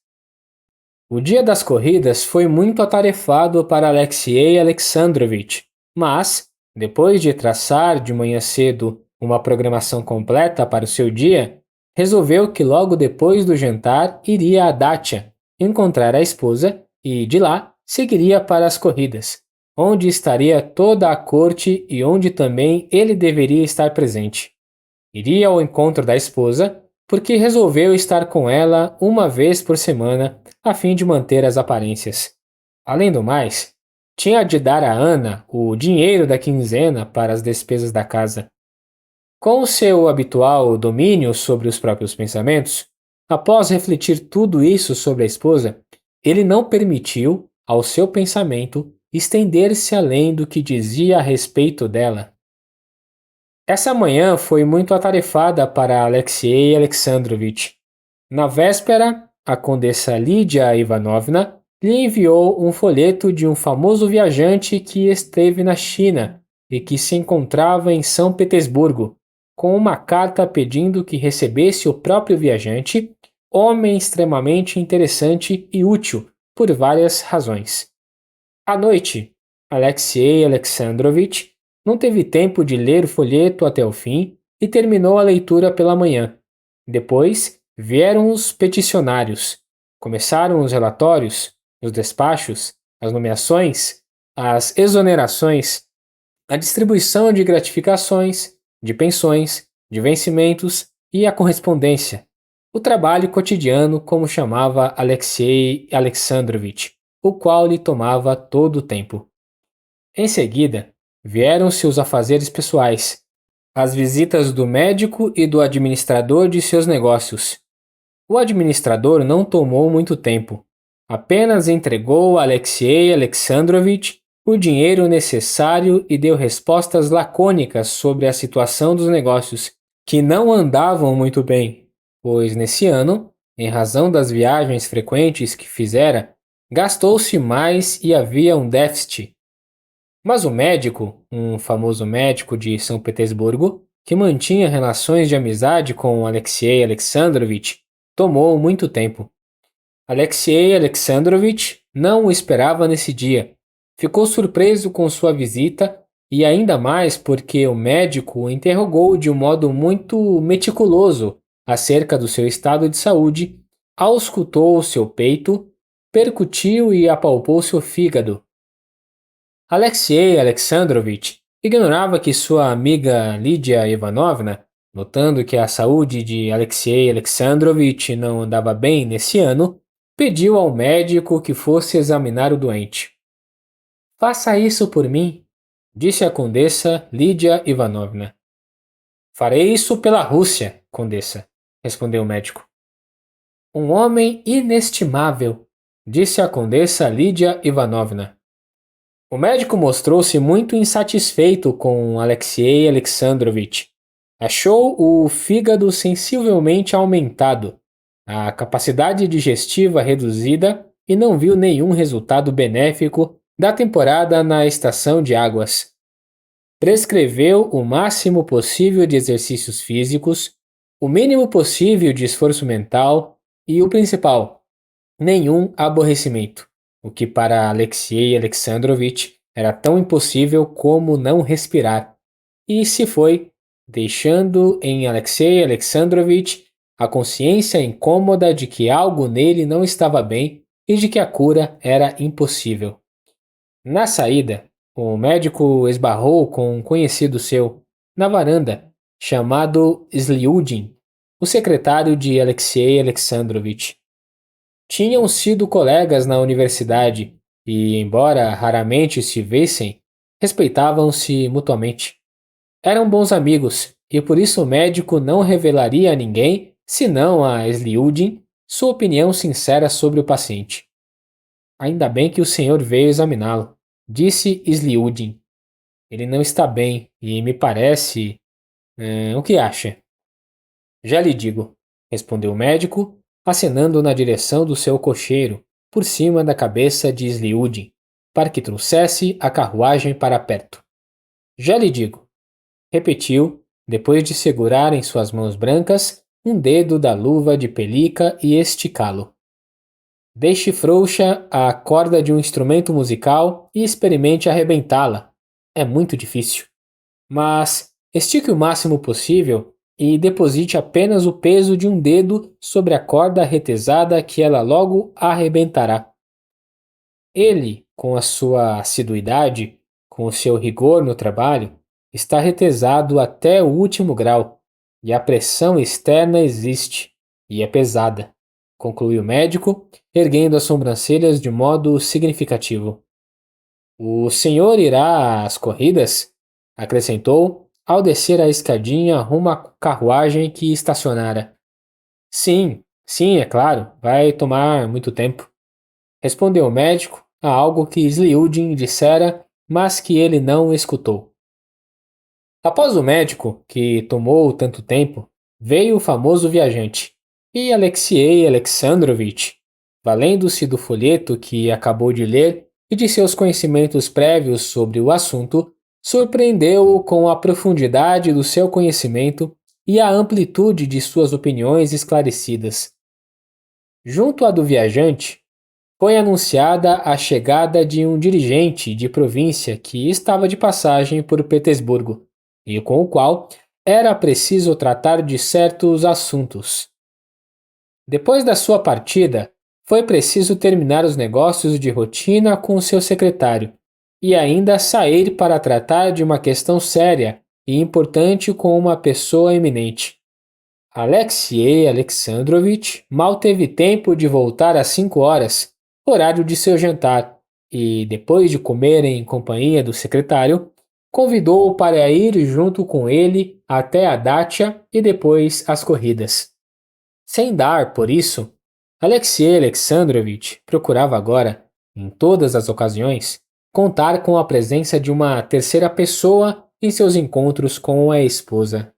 O dia das corridas foi muito atarefado para Alexei Alexandrovitch, mas, depois de traçar de manhã cedo uma programação completa para o seu dia, resolveu que logo depois do jantar iria à Dátia encontrar a esposa e, de lá, seguiria para as corridas, onde estaria toda a corte e onde também ele deveria estar presente. Iria ao encontro da esposa porque resolveu estar com ela uma vez por semana a fim de manter as aparências. Além do mais, tinha de dar a Ana o dinheiro da quinzena para as despesas da casa. Com o seu habitual domínio sobre os próprios pensamentos, após refletir tudo isso sobre a esposa, ele não permitiu ao seu pensamento estender-se além do que dizia a respeito dela. Essa manhã foi muito atarefada para Alexei Alexandrovitch. Na véspera, a condessa Lídia Ivanovna lhe enviou um folheto de um famoso viajante que esteve na China e que se encontrava em São Petersburgo, com uma carta pedindo que recebesse o próprio viajante, homem extremamente interessante e útil por várias razões. À noite, Alexei Alexandrovitch não teve tempo de ler o folheto até o fim e terminou a leitura pela manhã. Depois vieram os peticionários. Começaram os relatórios, os despachos, as nomeações, as exonerações, a distribuição de gratificações, de pensões, de vencimentos e a correspondência. O trabalho cotidiano, como chamava Alexei Alexandrovitch, o qual lhe tomava todo o tempo. Em seguida, vieram-se os afazeres pessoais, as visitas do médico e do administrador de seus negócios. O administrador não tomou muito tempo. Apenas entregou a Alexei Alexandrovitch o dinheiro necessário e deu respostas lacônicas sobre a situação dos negócios, que não andavam muito bem, pois nesse ano, em razão das viagens frequentes que fizera, gastou-se mais e havia um déficit. Mas o médico, um famoso médico de São Petersburgo, que mantinha relações de amizade com Alexei Alexandrovitch, tomou muito tempo. Alexei Alexandrovitch não o esperava nesse dia. Ficou surpreso com sua visita e ainda mais porque o médico o interrogou de um modo muito meticuloso acerca do seu estado de saúde, auscultou o seu peito, percutiu e apalpou seu fígado. Alexei Alexandrovitch ignorava que sua amiga Lídia Ivanovna, notando que a saúde de Alexei Alexandrovitch não andava bem nesse ano, pediu ao médico que fosse examinar o doente. Faça isso por mim, disse a condessa Lídia Ivanovna. Farei isso pela Rússia, condessa, respondeu o médico. Um homem inestimável, disse a condessa Lídia Ivanovna. O médico mostrou-se muito insatisfeito com Alexei Alexandrovich. Achou o fígado sensivelmente aumentado, a capacidade digestiva reduzida e não viu nenhum resultado benéfico da temporada na estação de águas. Prescreveu o máximo possível de exercícios físicos, o mínimo possível de esforço mental e, o principal, nenhum aborrecimento, o que para Alexei Alexandrovich era tão impossível como não respirar. E se foi, deixando em Alexei Alexandrovich a consciência incômoda de que algo nele não estava bem e de que a cura era impossível. Na saída, o médico esbarrou com um conhecido seu, na varanda, chamado Sliudin, o secretário de Alexei Alexandrovich. Tinham sido colegas na universidade e, embora raramente se vissem, respeitavam-se mutuamente. Eram bons amigos e por isso o médico não revelaria a ninguém, senão a Sliudin, sua opinião sincera sobre o paciente. Ainda bem que o senhor veio examiná-lo, disse Sliudin. Ele não está bem e me parece. O que acha? Já lhe digo, respondeu o médico, acenando na direção do seu cocheiro, por cima da cabeça de Sliudin, para que trouxesse a carruagem para perto. Já lhe digo, repetiu, depois de segurar em suas mãos brancas um dedo da luva de pelica e esticá-lo. Deixe frouxa a corda de um instrumento musical e experimente arrebentá-la. É muito difícil. Mas estique o máximo possível e deposite apenas o peso de um dedo sobre a corda retesada que ela logo arrebentará. Ele, com a sua assiduidade, com o seu rigor no trabalho, está retesado até o último grau, e a pressão externa existe, e é pesada, concluiu o médico, erguendo as sobrancelhas de modo significativo. O senhor irá às corridas? Acrescentou, ao descer a escadinha rumo à carruagem que estacionara. Sim, sim, é claro, vai tomar muito tempo, respondeu o médico a algo que Sliudin dissera, mas que ele não escutou. Após o médico, que tomou tanto tempo, veio o famoso viajante, e Alexei Alexandrovich, valendo-se do folheto que acabou de ler e de seus conhecimentos prévios sobre o assunto, surpreendeu-o com a profundidade do seu conhecimento e a amplitude de suas opiniões esclarecidas. Junto à do viajante, foi anunciada a chegada de um dirigente de província que estava de passagem por Petersburgo e com o qual era preciso tratar de certos assuntos. Depois da sua partida, foi preciso terminar os negócios de rotina com seu secretário e ainda sair para tratar de uma questão séria e importante com uma pessoa eminente. Alexei Alexandrovich mal teve tempo de voltar às 5 horas, horário de seu jantar, e, depois de comer em companhia do secretário, convidou-o para ir junto com ele até a Dátia e depois às corridas. Sem dar por isso, Alexei Alexandrovich procurava agora, em todas as ocasiões, contar com a presença de uma terceira pessoa em seus encontros com a esposa.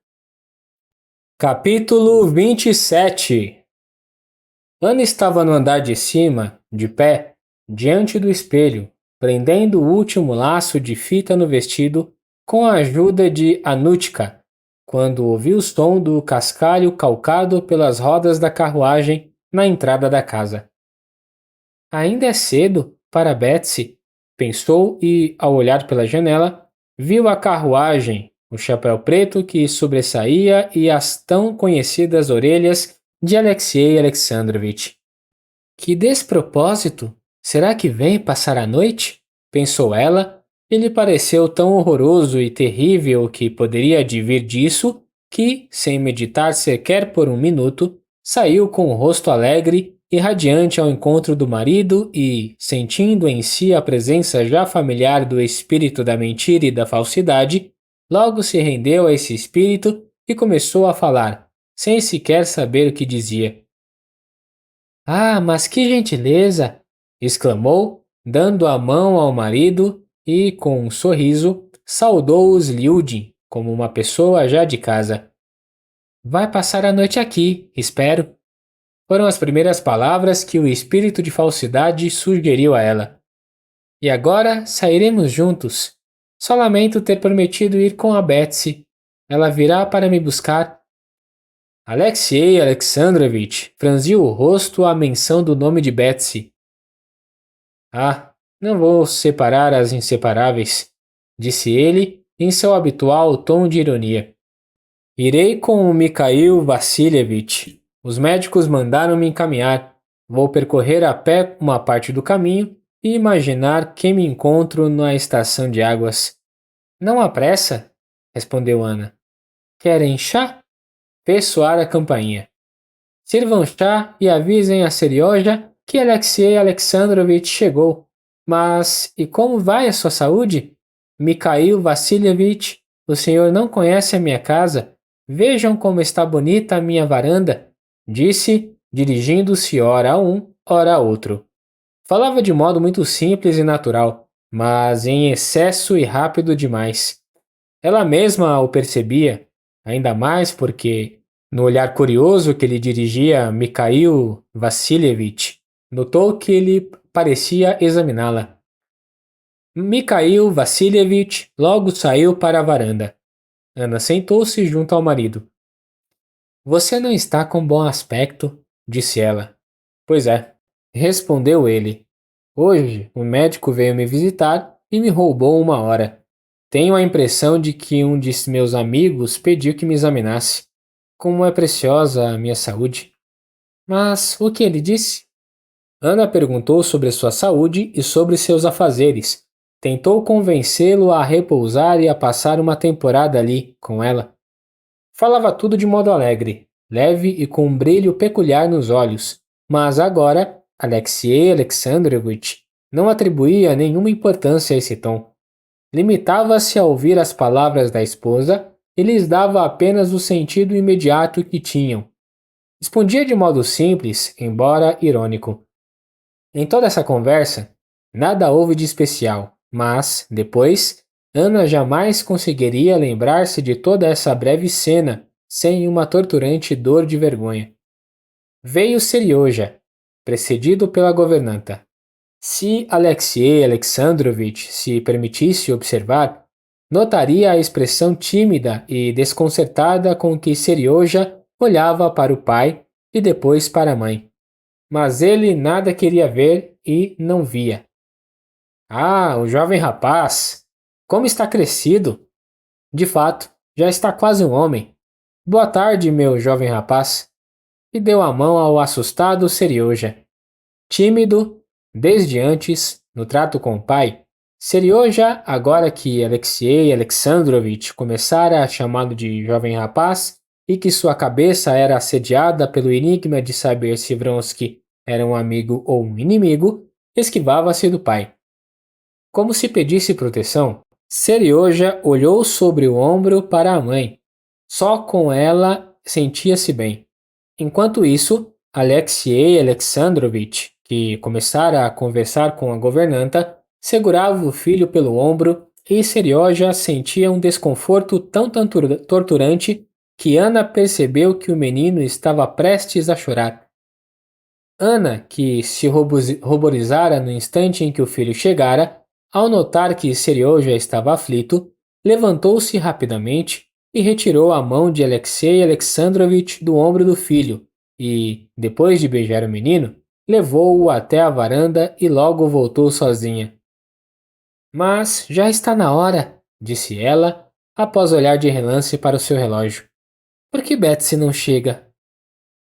Capítulo 27. Ana estava no andar de cima, de pé, diante do espelho, prendendo o último laço de fita no vestido com a ajuda de Anutka, quando ouviu o som do cascalho calcado pelas rodas da carruagem na entrada da casa. Ainda é cedo para Betsy, pensou e, ao olhar pela janela, viu a carruagem, o chapéu preto que sobressaía e as tão conhecidas orelhas de Alexei Alexandrovich. Que despropósito! Será que vem passar a noite? Pensou ela, e lhe pareceu tão horroroso e terrível o que poderia advir disso que, sem meditar sequer por um minuto, saiu com o rosto alegre e radiante ao encontro do marido e, sentindo em si a presença já familiar do espírito da mentira e da falsidade, logo se rendeu a esse espírito e começou a falar, sem sequer saber o que dizia. Ah, mas que gentileza! Exclamou, dando a mão ao marido e, com um sorriso, saudou os Liudin como uma pessoa já de casa. Vai passar a noite aqui, espero. Foram as primeiras palavras que o espírito de falsidade sugeriu a ela. E agora sairemos juntos. Só lamento ter prometido ir com a Betsy. Ela virá para me buscar. Alexei Alexandrovich franziu o rosto à menção do nome de Betsy. Ah, não vou separar as inseparáveis, disse ele em seu habitual tom de ironia. Irei com o Mikhail Vassilievich. Os médicos mandaram me encaminhar. Vou percorrer a pé uma parte do caminho e imaginar que me encontro na estação de águas. Não há pressa, respondeu Ana. Querem chá? Fez soar a campainha. Sirvam chá e avisem a Serioja que Alexei Alexandrovich chegou. Mas e como vai a sua saúde? Mikhail Vassilievich, o senhor não conhece a minha casa? Vejam como está bonita a minha varanda, disse, dirigindo-se ora a um, ora a outro. Falava de modo muito simples e natural, mas em excesso e rápido demais. Ela mesma o percebia, ainda mais porque, no olhar curioso que lhe dirigia Mikhail Vassilievich, notou que ele parecia examiná-la. Mikhail Vassilievich logo saiu para a varanda. Ana sentou-se junto ao marido. Você não está com bom aspecto, disse ela. Pois é, respondeu ele. Hoje o médico veio me visitar e me roubou uma hora. Tenho a impressão de que um de meus amigos pediu que me examinasse. Como é preciosa a minha saúde. Mas o que ele disse? Ana perguntou sobre sua saúde e sobre seus afazeres. Tentou convencê-lo a repousar e a passar uma temporada ali, com ela. Falava tudo de modo alegre, leve e com um brilho peculiar nos olhos, mas agora Alexei Alexandrovich não atribuía nenhuma importância a esse tom. Limitava-se a ouvir as palavras da esposa e lhes dava apenas o sentido imediato que tinham. Respondia de modo simples, embora irônico. Em toda essa conversa, nada houve de especial, mas, depois, Ana jamais conseguiria lembrar-se de toda essa breve cena sem uma torturante dor de vergonha. Veio Serioja, precedido pela governanta. Se Alexei Alexandrovich se permitisse observar, notaria a expressão tímida e desconcertada com que Serioja olhava para o pai e depois para a mãe. Mas ele nada queria ver e não via. Ah, o jovem rapaz! Como está crescido! De fato, já está quase um homem. Boa tarde, meu jovem rapaz. E deu a mão ao assustado Serioja. Tímido, desde antes, no trato com o pai, Serioja, agora que Alexei Alexandrovich começara a chamá-lo de jovem rapaz e que sua cabeça era assediada pelo enigma de saber se Vronsky era um amigo ou um inimigo, esquivava-se do pai. Como se pedisse proteção, Serioja olhou sobre o ombro para a mãe. Só com ela sentia-se bem. Enquanto isso, Alexei Alexandrovich, que começara a conversar com a governanta, segurava o filho pelo ombro e Serioja sentia um desconforto tão torturante que Ana percebeu que o menino estava prestes a chorar. Ana, que se ruborizara no instante em que o filho chegara, ao notar que Serioja estava aflito, levantou-se rapidamente e retirou a mão de Alexei Alexandrovich do ombro do filho e, depois de beijar o menino, levou-o até a varanda e logo voltou sozinha. Mas já está na hora, disse ela, após olhar de relance para o seu relógio. Por que Betsy não chega?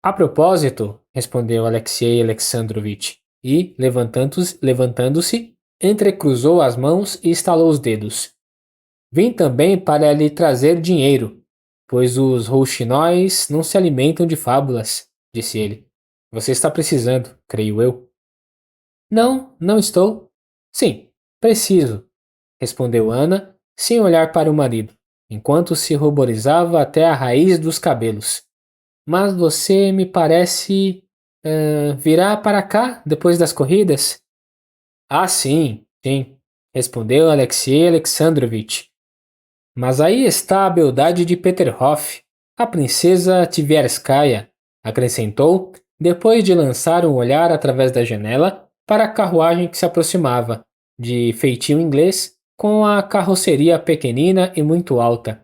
A propósito, respondeu Alexei Alexandrovich e, levantando-se, entrecruzou as mãos e estalou os dedos. Vim também para lhe trazer dinheiro, pois os rouxinóis não se alimentam de fábulas, disse ele. Você está precisando, creio eu. Não, não estou. Sim, preciso, respondeu Ana, sem olhar para o marido, enquanto se ruborizava até a raiz dos cabelos. Mas você me parece. Virá para cá depois das corridas? Ah, sim, sim, respondeu Alexei Alexandrovich. Mas aí está a beldade de Peterhof, a princesa Tverskaya, acrescentou, depois de lançar um olhar através da janela para a carruagem que se aproximava, de feitio inglês, com a carroceria pequenina e muito alta.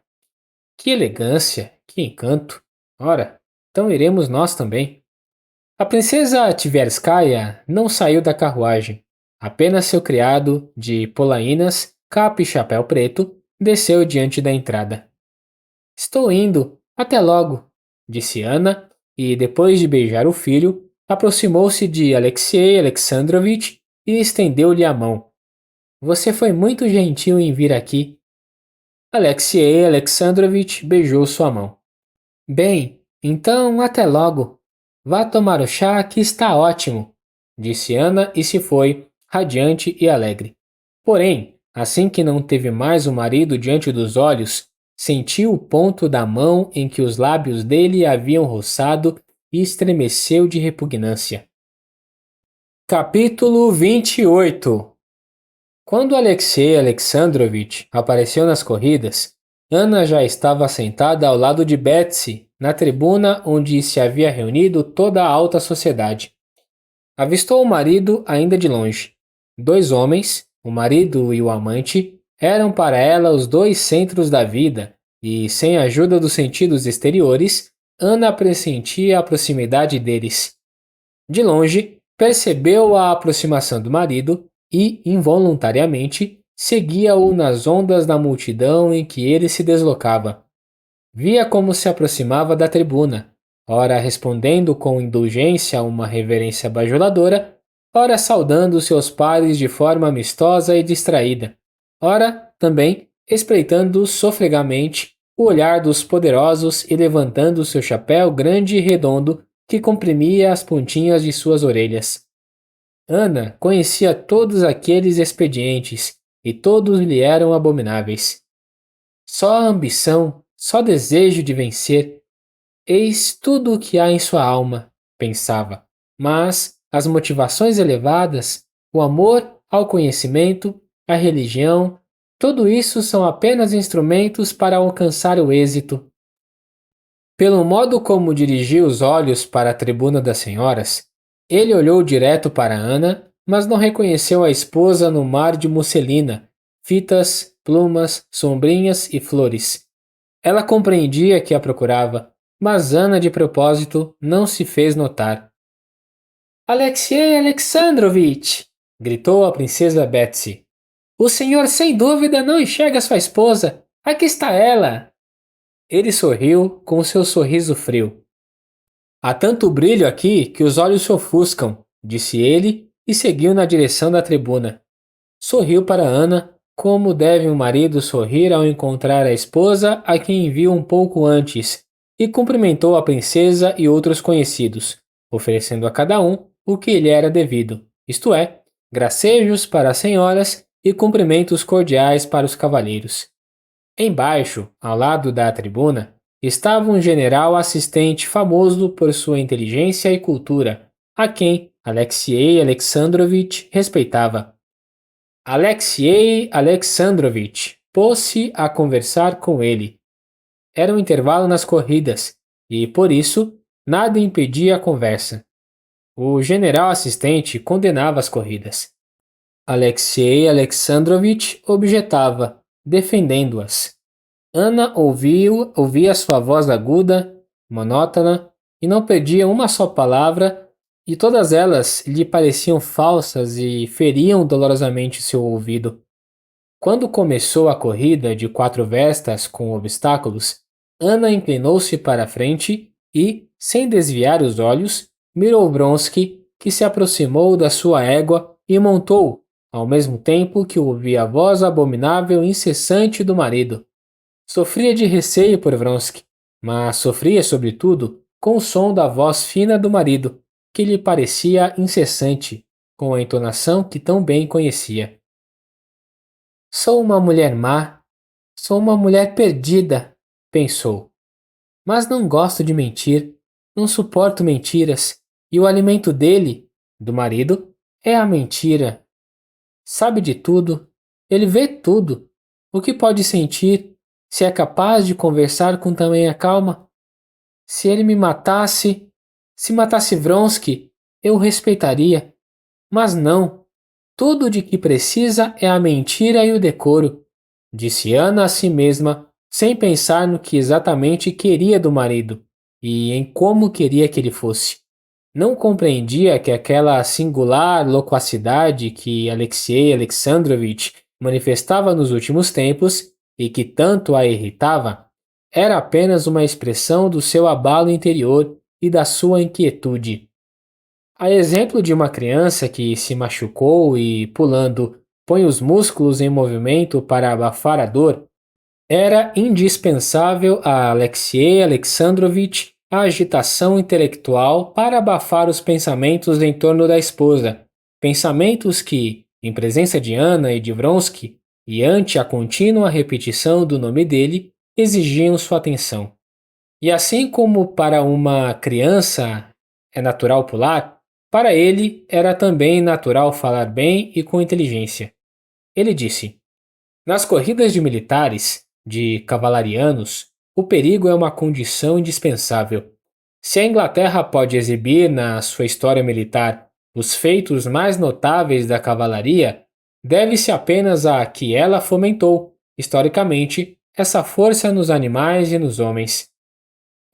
Que elegância, que encanto! Ora, então iremos nós também. A princesa Tverskaya não saiu da carruagem. Apenas seu criado, de polainas, capa e chapéu preto, desceu diante da entrada. Estou indo, até logo, disse Ana, e depois de beijar o filho, aproximou-se de Alexei Alexandrovich e estendeu-lhe a mão. Você foi muito gentil em vir aqui. Alexei Alexandrovich beijou sua mão. Bem, então até logo. Vá tomar o chá que está ótimo, disse Ana e se foi, radiante e alegre. Porém, assim que não teve mais o marido diante dos olhos, sentiu o ponto da mão em que os lábios dele haviam roçado e estremeceu de repugnância. Capítulo 28. Quando Alexei Alexandrovich apareceu nas corridas, Ana já estava sentada ao lado de Betsy, na tribuna onde se havia reunido toda a alta sociedade. Avistou o marido ainda de longe. Dois homens, o marido e o amante, eram para ela os dois centros da vida, e, sem a ajuda dos sentidos exteriores, Ana pressentia a proximidade deles. De longe, percebeu a aproximação do marido e, involuntariamente, seguia-o nas ondas da multidão em que ele se deslocava. Via como se aproximava da tribuna, ora respondendo com indulgência a uma reverência bajuladora, ora saudando seus pares de forma amistosa e distraída, ora, também, espreitando sofregamente o olhar dos poderosos e levantando seu chapéu grande e redondo que comprimia as pontinhas de suas orelhas. Ana conhecia todos aqueles expedientes e todos lhe eram abomináveis. Só ambição, só desejo de vencer. Eis tudo o que há em sua alma, pensava. Mas as motivações elevadas, o amor ao conhecimento, a religião, tudo isso são apenas instrumentos para alcançar o êxito. Pelo modo como dirigiu os olhos para a tribuna das senhoras, ele olhou direto para Ana, mas não reconheceu a esposa no mar de musselina, fitas, plumas, sombrinhas e flores. Ela compreendia que a procurava, mas Ana, de propósito, não se fez notar. Alexei Alexandrovich! Gritou a princesa Betsy. O senhor sem dúvida não enxerga sua esposa. Aqui está ela! Ele sorriu com seu sorriso frio. Há tanto brilho aqui que os olhos se ofuscam, disse ele e seguiu na direção da tribuna. Sorriu para Ana, como deve um marido sorrir ao encontrar a esposa a quem viu um pouco antes, e cumprimentou a princesa e outros conhecidos, oferecendo a cada um o que lhe era devido, isto é, gracejos para as senhoras e cumprimentos cordiais para os cavalheiros. Embaixo, ao lado da tribuna, estava um general assistente famoso por sua inteligência e cultura, a quem Alexei Alexandrovich respeitava. Alexei Alexandrovich pôs-se a conversar com ele. Era um intervalo nas corridas, e, por isso, nada impedia a conversa. O general assistente condenava as corridas. Alexei Alexandrovich objetava, defendendo-as. Ana ouvia sua voz aguda, monótona, e não perdia uma só palavra, e todas elas lhe pareciam falsas e feriam dolorosamente seu ouvido. Quando começou a corrida de 4 verstas com obstáculos, Ana inclinou-se para a frente e, sem desviar os olhos, mirou Vronsky, que se aproximou da sua égua e montou, ao mesmo tempo que ouvia a voz abominável e incessante do marido. Sofria de receio por Vronsky, mas sofria, sobretudo, com o som da voz fina do marido, que lhe parecia incessante, com a entonação que tão bem conhecia. Sou uma mulher má, sou uma mulher perdida, pensou. Mas não gosto de mentir, não suporto mentiras, E o alimento dele, do marido, é a mentira. Sabe de tudo, ele vê tudo. O que pode sentir, se é capaz de conversar com tamanha calma? Se ele me matasse, se matasse Vronsky, eu o respeitaria. Mas não. Tudo de que precisa é a mentira e o decoro, disse Ana a si mesma, sem pensar no que exatamente queria do marido e em como queria que ele fosse. Não compreendia que aquela singular loquacidade que Alexei Alexandrovitch manifestava nos últimos tempos e que tanto a irritava era apenas uma expressão do seu abalo interior e da sua inquietude. A exemplo de uma criança que se machucou e, pulando, põe os músculos em movimento para abafar a dor, era indispensável a Alexei Alexandrovitch a agitação intelectual para abafar os pensamentos em torno da esposa, pensamentos que, em presença de Anna e de Vronsky, e ante a contínua repetição do nome dele, exigiam sua atenção. E assim como para uma criança é natural pular, para ele era também natural falar bem e com inteligência. Ele disse: nas corridas de militares, de cavalarianos, o perigo é uma condição indispensável. Se a Inglaterra pode exibir na sua história militar os feitos mais notáveis da cavalaria, deve-se apenas a que ela fomentou, historicamente, essa força nos animais e nos homens.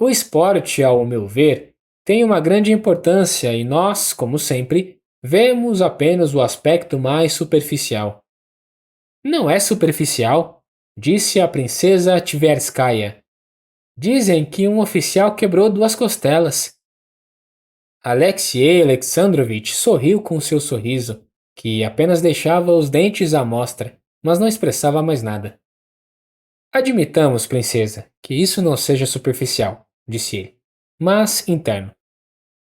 O esporte, ao meu ver, tem uma grande importância e nós, como sempre, vemos apenas o aspecto mais superficial. Não é superficial, disse a princesa Tverskaya. Dizem que um oficial quebrou 2 costelas. Alexei Alexandrovitch sorriu com seu sorriso, que apenas deixava os dentes à mostra, mas não expressava mais nada. Admitamos, princesa, que isso não seja superficial, disse ele, mas interno.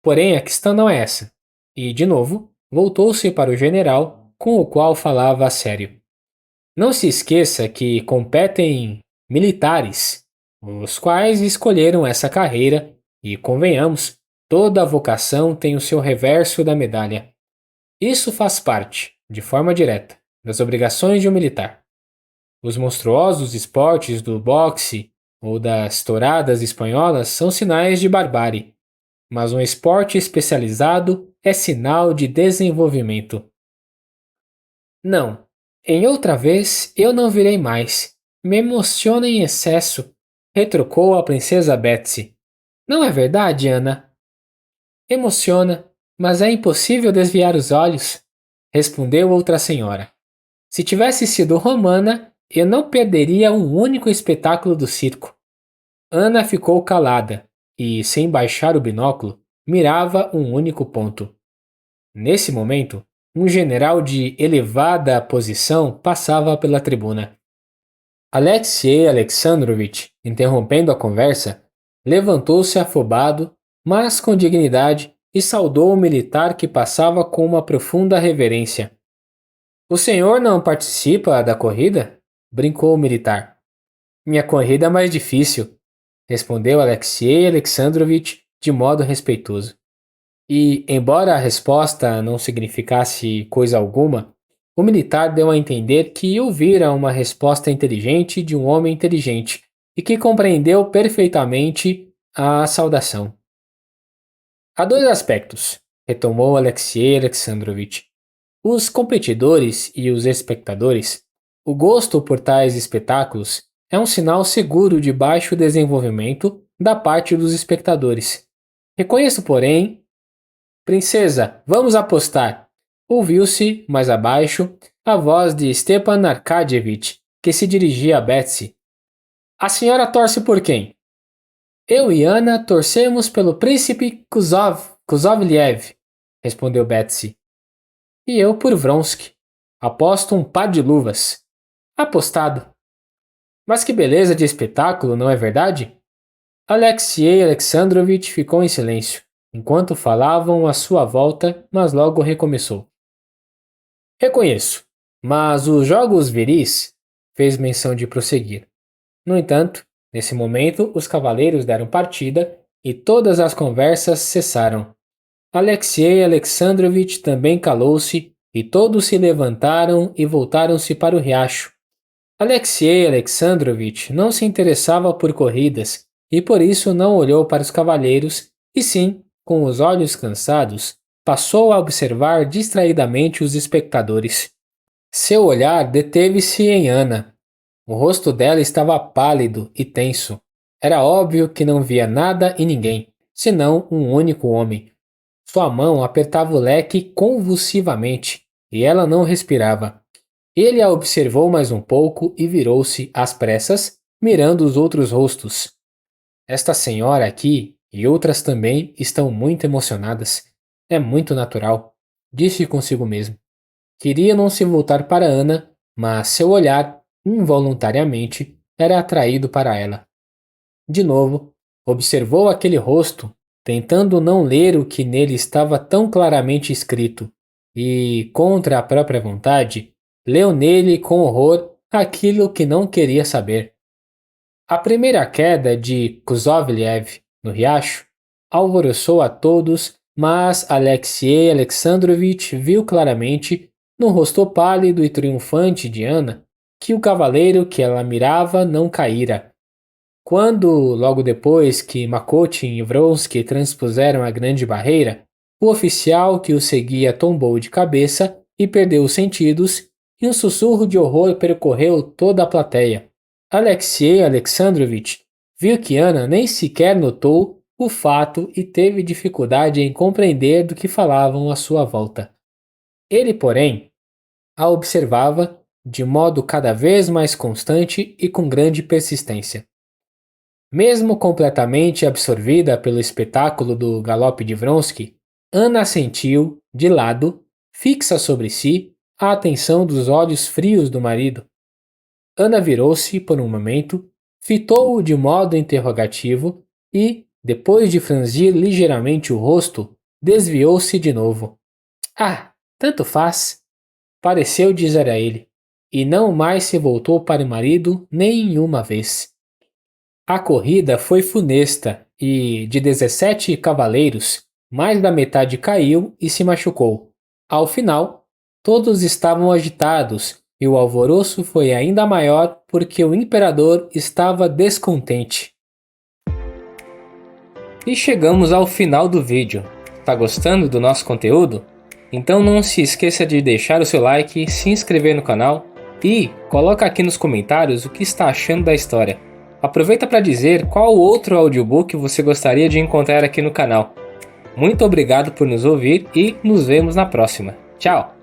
Porém, a questão não é essa. E, de novo, voltou-se para o general, com o qual falava a sério. Não se esqueça que competem militares, os quais escolheram essa carreira, e, convenhamos, toda vocação tem o seu reverso da medalha. Isso faz parte, de forma direta, das obrigações de um militar. Os monstruosos esportes do boxe ou das touradas espanholas são sinais de barbárie, mas um esporte especializado é sinal de desenvolvimento. Não, em outra vez eu não virei mais. Me emociona em excesso, retrucou a princesa Betsy. Não é verdade, Ana? Emociona, mas é impossível desviar os olhos, respondeu outra senhora. Se tivesse sido romana, eu não perderia um único espetáculo do circo. Ana ficou calada e, sem baixar o binóculo, mirava um único ponto. Nesse momento, um general de elevada posição passava pela tribuna. Alexei Alexandrovitch, interrompendo a conversa, levantou-se afobado, mas com dignidade, e saudou o militar que passava com uma profunda reverência. O senhor não participa da corrida? Brincou o militar. Minha corrida é mais difícil, respondeu Alexei Alexandrovitch de modo respeitoso. E, embora a resposta não significasse coisa alguma, o militar deu a entender que ouvira uma resposta inteligente de um homem inteligente e que compreendeu perfeitamente a saudação. Há 2 aspectos, retomou Alexei Alexandrovitch. Os competidores e os espectadores. O gosto por tais espetáculos é um sinal seguro de baixo desenvolvimento da parte dos espectadores. Reconheço, porém, princesa, vamos apostar. Ouviu-se, mais abaixo, a voz de Stepan Arkadyevitch, que se dirigia a Betsy. A senhora torce por quem? Eu e Ana torcemos pelo príncipe Kuzovlev, respondeu Betsy. E eu por Vronsky. Aposto um par de luvas. Apostado. Mas que beleza de espetáculo, não é verdade? Alexei Alexandrovitch ficou em silêncio, enquanto falavam à sua volta, mas logo recomeçou. Reconheço, mas os jogos viris, fez menção de prosseguir. No entanto, nesse momento, os cavaleiros deram partida e todas as conversas cessaram. Alexei Alexandrovich também calou-se e todos se levantaram e voltaram-se para o riacho. Alexei Alexandrovich não se interessava por corridas e por isso não olhou para os cavalheiros e sim, com os olhos cansados, passou a observar distraidamente os espectadores. Seu olhar deteve-se em Anna. O rosto dela estava pálido e tenso. Era óbvio que não via nada e ninguém, senão um único homem. Sua mão apertava o leque convulsivamente e ela não respirava. Ele a observou mais um pouco e virou-se às pressas, mirando os outros rostos. Esta senhora aqui e outras também estão muito emocionadas. É muito natural, disse consigo mesmo. Queria não se voltar para Anna, mas seu olhar, involuntariamente, era atraído para ela. De novo, observou aquele rosto, tentando não ler o que nele estava tão claramente escrito, e, contra a própria vontade, leu nele com horror aquilo que não queria saber. A primeira queda de Kuzovlev no riacho alvoroçou a todos, mas Alexei Alexandrovich viu claramente, no rosto pálido e triunfante de Anna, que o cavaleiro que ela mirava não caíra. Quando, logo depois que Makotin e Vronsky transpuseram a grande barreira, o oficial que o seguia tombou de cabeça e perdeu os sentidos, e um sussurro de horror percorreu toda a plateia. Alexei Alexandrovich viu que Anna nem sequer notou o fato e teve dificuldade em compreender do que falavam à sua volta. Ele, porém, a observava de modo cada vez mais constante e com grande persistência. Mesmo completamente absorvida pelo espetáculo do galope de Vronsky, Anna sentiu, de lado, fixa sobre si, a atenção dos olhos frios do marido. Anna virou-se por um momento, fitou-o de modo interrogativo e, depois de franzir ligeiramente o rosto, desviou-se de novo. Ah, tanto faz, pareceu dizer a ele, e não mais se voltou para o marido nem uma vez. A corrida foi funesta e, de 17 cavaleiros, mais da metade caiu e se machucou. Ao final, todos estavam agitados e o alvoroço foi ainda maior porque o imperador estava descontente. E chegamos ao final do vídeo. Tá gostando do nosso conteúdo? Então não se esqueça de deixar o seu like, se inscrever no canal e coloca aqui nos comentários o que está achando da história. Aproveita para dizer qual outro audiobook você gostaria de encontrar aqui no canal. Muito obrigado por nos ouvir e nos vemos na próxima. Tchau!